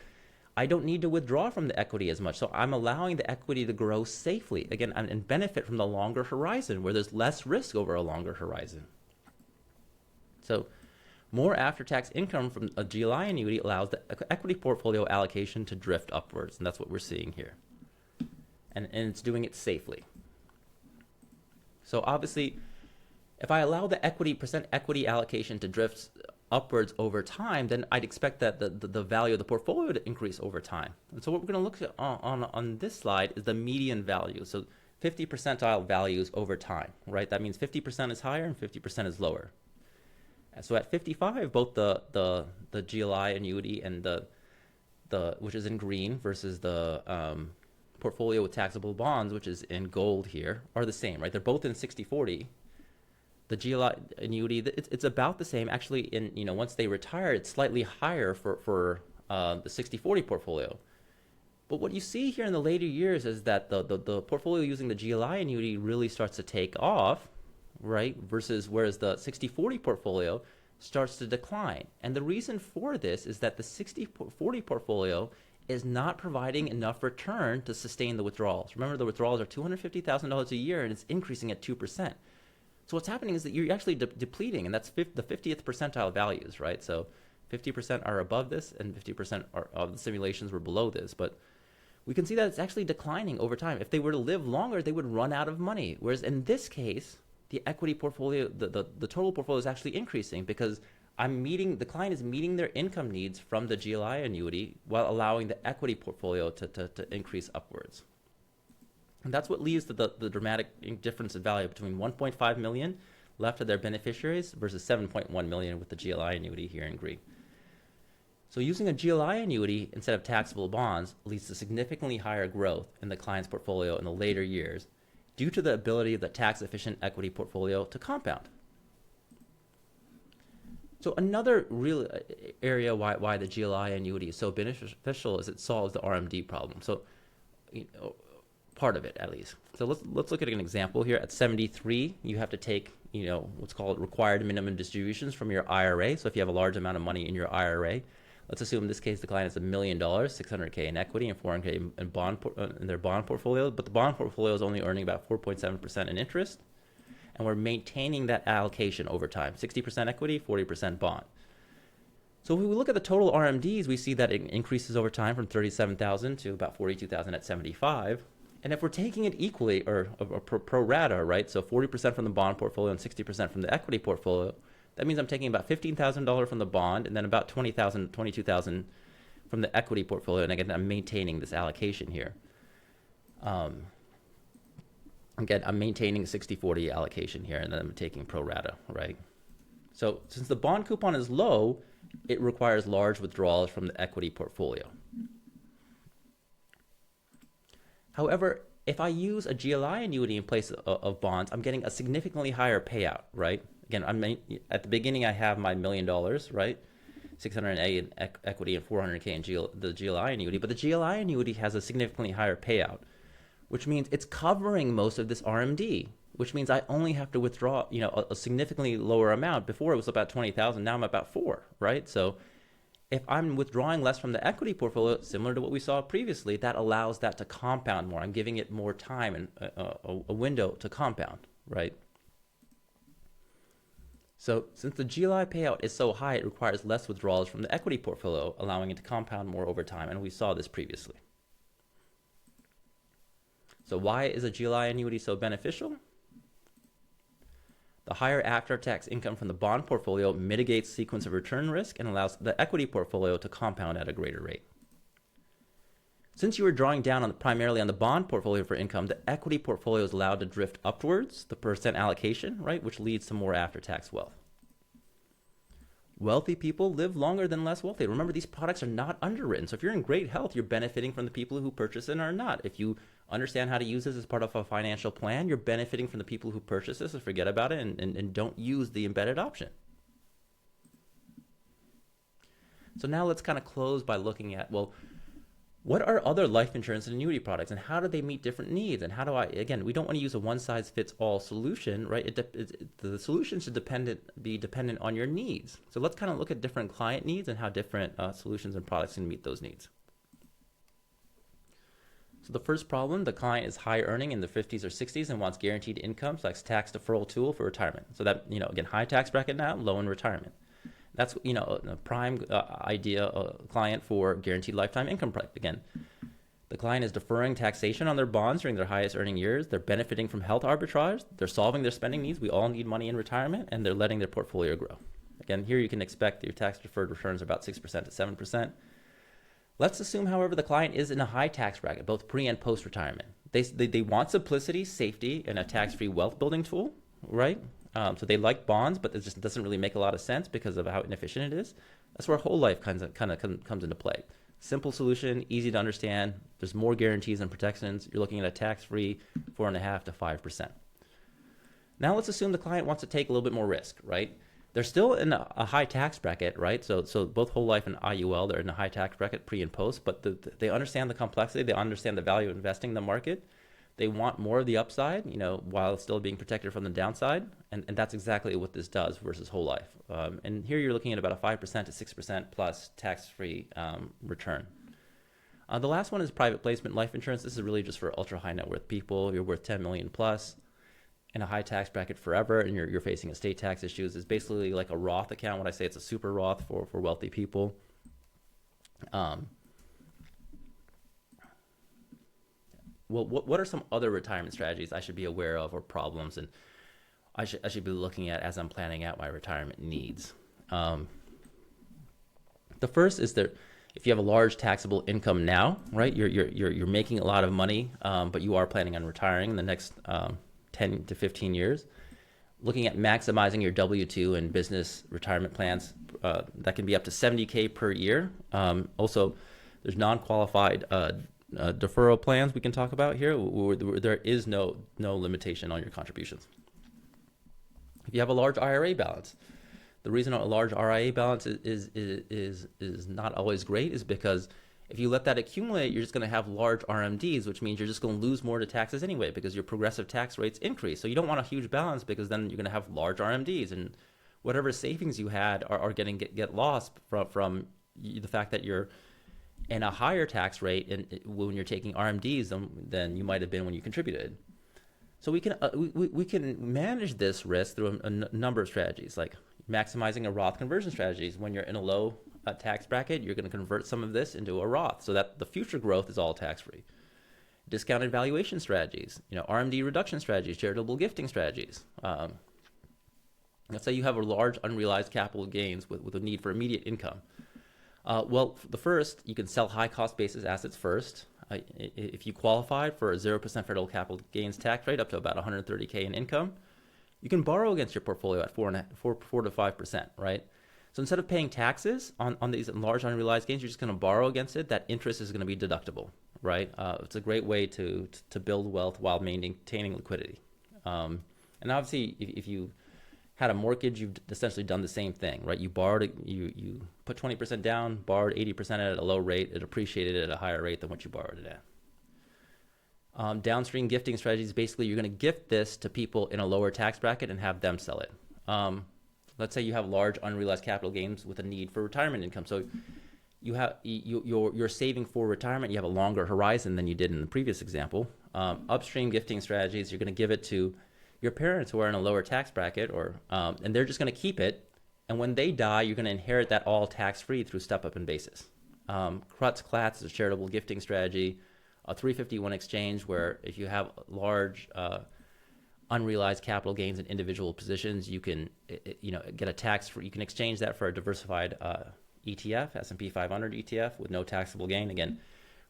Speaker 1: I don't need to withdraw from the equity as much. So I'm allowing the equity to grow safely, again, and benefit from the longer horizon where there's less risk over a longer horizon. So more after-tax income from a GLI annuity allows the equity portfolio allocation to drift upwards, and that's what we're seeing here. And it's doing it safely. So obviously, if I allow the percent equity allocation to drift upwards over time, then I'd expect that the value of the portfolio to increase over time. And so what we're going to look at on this slide is the median value. So 50 percentile values over time, right? That means 50% is higher and 50% is lower. And so at 55, both the GLI annuity and the which is in green versus the portfolio with taxable bonds, which is in gold here, are the same, right? They're both in 60-40. The GLI annuity, it's about the same. Actually, once they retire, it's slightly higher for the 60-40 portfolio. But what you see here in the later years is that the portfolio using the GLI annuity really starts to take off, right? Whereas the 60-40 portfolio starts to decline. And the reason for this is that the 60-40 portfolio is not providing enough return to sustain the withdrawals. Remember, the withdrawals are $250,000 a year, and it's increasing at 2%. So what's happening is that you're actually depleting, and that's the 50th percentile values, right? So 50% are above this, and 50% of the simulations were below this. But we can see that it's actually declining over time. If they were to live longer, they would run out of money. Whereas in this case, the equity portfolio, the total portfolio is actually increasing because the client is meeting their income needs from the GLI annuity while allowing the equity portfolio to increase upwards. And that's what leads to the dramatic difference in value between 1.5 million left to their beneficiaries versus 7.1 million with the GLI annuity here in green. So using a GLI annuity instead of taxable bonds leads to significantly higher growth in the client's portfolio in the later years due to the ability of the tax-efficient equity portfolio to compound. So another real area why the GLI annuity is so beneficial is it solves the RMD problem. So, part of it at least. So let's look at an example here. At 73, you have to take what's called required minimum distributions from your IRA. So if you have a large amount of money in your IRA, let's assume in this case the client has $1 million, $600K in equity and $400K in their bond portfolio, but the bond portfolio is only earning about 4.7% in interest, and we're maintaining that allocation over time: 60% equity, 40% bond. So if we look at the total RMDs, we see that it increases over time from 37,000 to about 42,000 at 75. And if we're taking it equally or pro rata, right? So 40% from the bond portfolio and 60% from the equity portfolio, that means I'm taking about $15,000 from the bond and then about 22,000 from the equity portfolio. And again, I'm maintaining this allocation here. Again, I'm maintaining 60-40 allocation here, and then I'm taking pro rata, right? So since the bond coupon is low, it requires large withdrawals from the equity portfolio. However, if I use a GLI annuity in place of bonds, I'm getting a significantly higher payout, right? Again, at the beginning, I have my $1 million, right? 600A in equity and 400K in the GLI annuity, but the GLI annuity has a significantly higher payout, which means it's covering most of this RMD, which means I only have to withdraw, a significantly lower amount. Before it was about 20,000, now I'm about 4, right? So if I'm withdrawing less from the equity portfolio, similar to what we saw previously, that allows that to compound more. I'm giving it more time and a window to compound, right? So since the GLI payout is so high, it requires less withdrawals from the equity portfolio, allowing it to compound more over time. And we saw this previously. So why is a GLI annuity so beneficial? The higher after-tax income from the bond portfolio mitigates sequence of return risk and allows the equity portfolio to compound at a greater rate. Since you are drawing down primarily on the bond portfolio for income, the equity portfolio is allowed to drift upwards, the percent allocation, right, which leads to more after-tax wealth. Wealthy people live longer than less wealthy. Remember, these products are not underwritten. So if you're in great health, you're benefiting from the people who purchase it and are not. If you understand how to use this as part of a financial plan, you're benefiting from the people who purchase this and forget about it and don't use the embedded option. So now let's kind of close by looking at, well, what are other life insurance and annuity products, and how do they meet different needs? And how do again, we don't want to use a one-size-fits-all solution, right? The solution should be dependent on your needs. So let's kind of look at different client needs and how different solutions and products can meet those needs. So the first problem, the client is high earning in the 50s or 60s and wants guaranteed income, so that's tax deferral tool for retirement. So that, again, high tax bracket now, low in retirement. That's, a prime client for guaranteed lifetime income. Again, the client is deferring taxation on their bonds during their highest earning years. They're benefiting from health arbitrage. They're solving their spending needs. We all need money in retirement, and they're letting their portfolio grow. Again, here you can expect your tax deferred returns are about 6% to 7%. Let's assume, however, the client is in a high tax bracket, both pre and post retirement. They want simplicity, safety, and a tax-free wealth building tool, right? So they like bonds, but it just doesn't really make a lot of sense because of how inefficient it is. That's where whole life kind of comes into play. Simple solution, easy to understand. There's more guarantees and protections. You're looking at a tax-free 4.5% to 5%. Now let's assume the client wants to take a little bit more risk, right? They're still in a high tax bracket, right? So both whole life and IUL, they're in a high tax bracket pre and post, but they understand the complexity. They understand the value of investing in the market. They want more of the upside, while still being protected from the downside. And that's exactly what this does versus whole life. And here you're looking at about a 5% to 6% plus tax-free return. The last one is private placement life insurance. This is really just for ultra high net worth people. You're worth 10 million plus in a high tax bracket forever, and you're facing estate tax issues. It's basically like a Roth account. When I say it's a super Roth for wealthy people. Well, what are some other retirement strategies I should be aware of or problems and I should be looking at as I'm planning out my retirement needs? The first is that if you have a large taxable income now, right, you're making a lot of money, but you are planning on retiring in the next 10 to 15 years, looking at maximizing your W-2 and business retirement plans, that can be up to $70K per year. Also, there's non-qualified deferral plans we can talk about here, where there is no limitation on your contributions. If you have a large IRA balance, the reason a large IRA balance is not always great is because if you let that accumulate, you're just going to have large RMDs, which means you're just going to lose more to taxes anyway because your progressive tax rates increase. So you don't want a huge balance because then you're going to have large RMDs, and whatever savings you had are going to get lost from the fact that you're in a higher tax rate and when you're taking RMDs than you might have been when you contributed. So we can manage this risk through a number of strategies, like maximizing a Roth conversion strategies. When you're in a low tax bracket, you're going to convert some of this into a Roth so that the future growth is all tax-free. Discounted valuation strategies, RMD reduction strategies, charitable gifting strategies. Let's say you have a large unrealized capital gains with a need for immediate income. Well, the first, you can sell high-cost basis assets first. If you qualify for a 0% federal capital gains tax rate up to about $130K in income, you can borrow against your portfolio at 4 to 5%, right? So instead of paying taxes on these large unrealized gains, you're just going to borrow against it. That interest is going to be deductible, right? It's a great way to build wealth while maintaining liquidity. And obviously, if you had a mortgage, you've essentially done the same thing, right? You borrowed, you put 20% down, borrowed 80% at a low rate, it appreciated at a higher rate than what you borrowed it at. Downstream gifting strategies, basically you're going to gift this to people in a lower tax bracket and have them sell it. Let's say you have large unrealized capital gains with a need for retirement income. So you're saving for retirement, you have a longer horizon than you did in the previous example. Upstream gifting strategies, you're going to give it to your parents who are in a lower tax bracket, or and they're just going to keep it. And when they die, you're going to inherit that all tax-free through step-up in basis. Crutz-Clatz is a charitable gifting strategy. A 351 exchange, where if you have large unrealized capital gains in individual positions, you can get a tax-free. You can exchange that for a diversified ETF, S&P 500 ETF with no taxable gain. Again,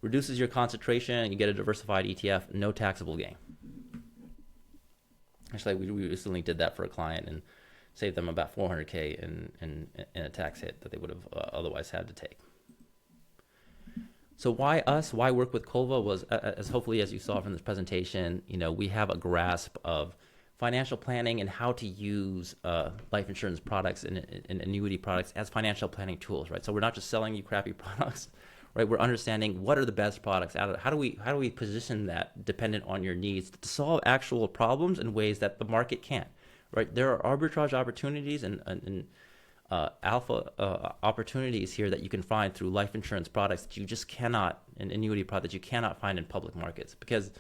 Speaker 1: reduces your concentration, and you get a diversified ETF, no taxable gain. Actually, we recently did that for a client and saved them about $400K in a tax hit that they would have otherwise had to take. So why us? Why work with Colva was, as hopefully as you saw from this presentation, we have a grasp of financial planning and how to use life insurance products and annuity products as financial planning tools, right? So we're not just selling you crappy products, right? We're understanding what are the best products out of it. How do we position that dependent on your needs to solve actual problems in ways that the market can't, right? There are arbitrage opportunities and alpha opportunities here that you can find through life insurance products that you just cannot, an annuity product that you cannot find in public markets because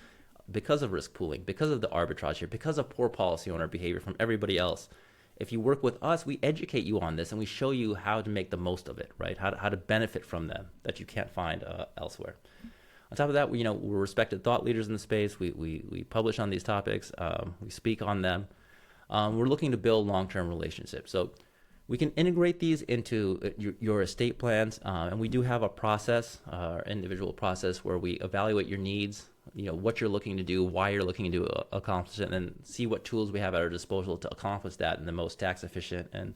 Speaker 1: of risk pooling, because of the arbitrage here, because of poor policy owner behavior from everybody else. If you work with us, we educate you on this and we show you how to make the most of it, right? How to benefit from them that you can't find elsewhere. On top of that, we're respected thought leaders in the space. We publish on these topics. We speak on them. We're looking to build long-term relationships. So we can integrate these into your estate plans, and we do have a process, our individual process, where we evaluate your needs, what you're looking to do, why you're looking to accomplish it, and then see what tools we have at our disposal to accomplish that in the most tax efficient and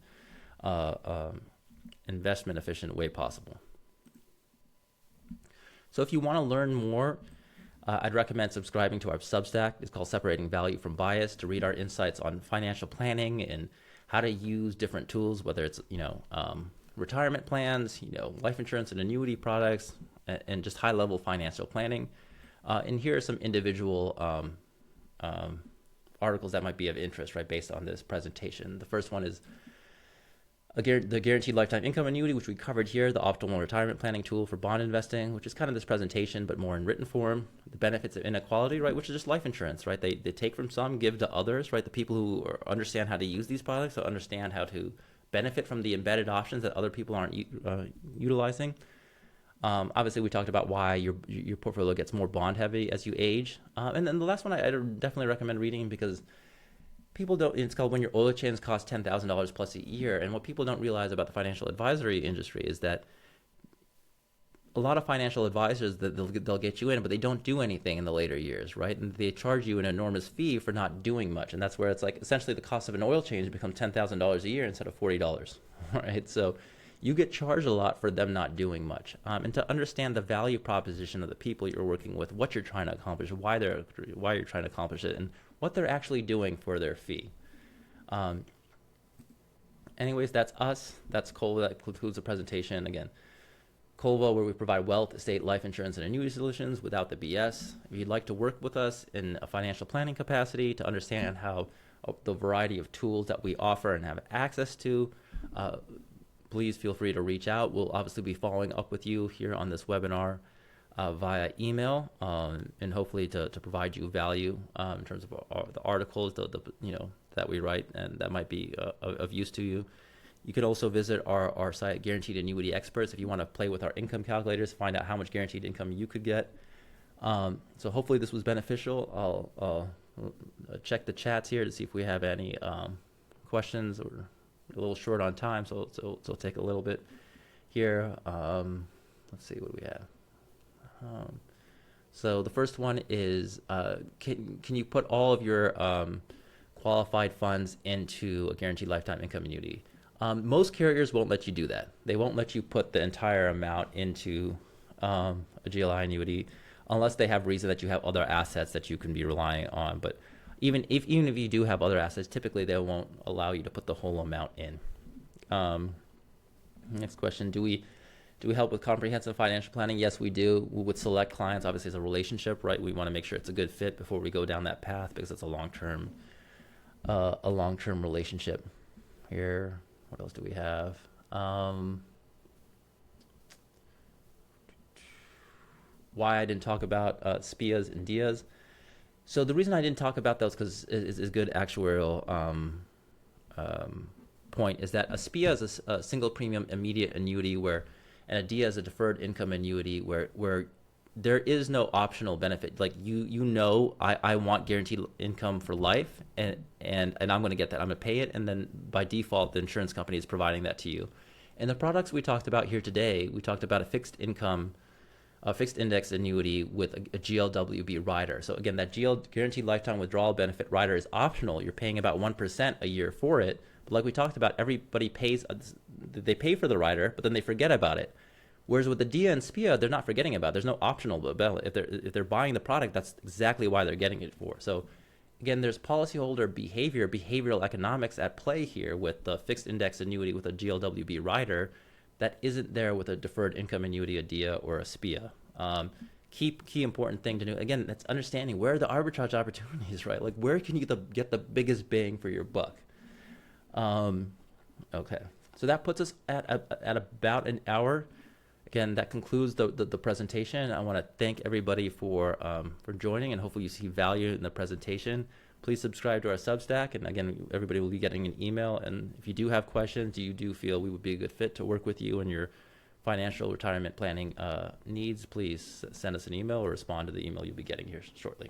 Speaker 1: investment efficient way possible. So if you want to learn more, I'd recommend subscribing to our Substack. It's called Separating Value from Bias, to read our insights on financial planning and how to use different tools, whether it's retirement plans, life insurance and annuity products, and just high-level financial planning. And here are some individual articles that might be of interest, right, based on this presentation. The first one is the Guaranteed Lifetime Income Annuity, which we covered here, the optimal retirement planning tool for bond investing, which is kind of this presentation, but more in written form. The benefits of inequality, right, which is just life insurance, right? They take from some, give to others, right? The people who understand how to use these products, so understand how to benefit from the embedded options that other people aren't utilizing. Obviously, we talked about why your portfolio gets more bond heavy as you age. And then the last one I definitely recommend reading, because people don't, it's called When Your Oil Change Costs $10,000 plus a year. And what people don't realize about the financial advisory industry is that a lot of financial advisors, that they'll get you in, but they don't do anything in the later years, right? And they charge you an enormous fee for not doing much. And that's where it's like essentially the cost of an oil change becomes $10,000 a year instead of $40, right? So you get charged a lot for them not doing much. And to understand the value proposition of the people you're working with, what you're trying to accomplish, why you're trying to accomplish it, and what they're actually doing for their fee. Anyways, that's us. That's Colva. That concludes the presentation. Again, Colva, where we provide wealth, estate, life insurance, and annuity solutions without the BS. If you'd like to work with us in a financial planning capacity to understand how the variety of tools that we offer and have access to, please feel free to reach out. We'll obviously be following up with you here on this webinar via email, and hopefully to provide you value in terms of the articles that we write, and that might be of use to you. You could also visit our site, Guaranteed Annuity Experts, if you want to play with our income calculators, find out how much guaranteed income you could get. So hopefully this was beneficial. I'll check the chats here to see if we have any questions. We're a little short on time, so it'll take a little bit here. Let's see what we have. So the first one is, can you put all of your qualified funds into a guaranteed lifetime income annuity? Most carriers won't let you do that. They won't let you put the entire amount into a GLI annuity unless they have reason that you have other assets that you can be relying on. But even if you do have other assets, typically they won't allow you to put the whole amount in. Next question, do we help with comprehensive financial planning? Yes, we do. We would select clients. Obviously, it's a relationship, right? We want to make sure it's a good fit before we go down that path, because it's a long-term relationship. Here, what else do we have? Why I didn't talk about SPIAs and DIAs. So the reason I didn't talk about those because is a good actuarial point is that a SPIA is a single premium immediate annuity and a DIA is a deferred income annuity where there is no optional benefit. Like I want guaranteed income for life and I'm going to get that. I'm going to pay it, and then by default the insurance company is providing that to you. And the products we talked about here today, we talked about a fixed index annuity with a GLWB rider. So again, that guaranteed lifetime withdrawal benefit rider is optional. You're paying about 1% a year for it. But like we talked about, everybody they pay for the rider, but then they forget about it. Whereas with the DIA and SPIA, they're not forgetting about it. There's no optional benefit. If they're buying the product, that's exactly why they're getting it for. So again, there's policyholder behavioral economics at play here with the fixed index annuity with a GLWB rider that isn't there with a deferred income annuity, a DIA, or a SPIA. Key important thing to do, again, that's understanding where are the arbitrage opportunities, right? Like where can you get the biggest bang for your buck? Okay, so that puts us at about an hour. Again, that concludes the presentation. I want to thank everybody for joining, and hopefully you see value in the presentation. Please subscribe to our Substack, and again, everybody will be getting an email. And if you do have questions, you do feel we would be a good fit to work with you in your financial retirement planning needs, please send us an email or respond to the email you'll be getting here shortly.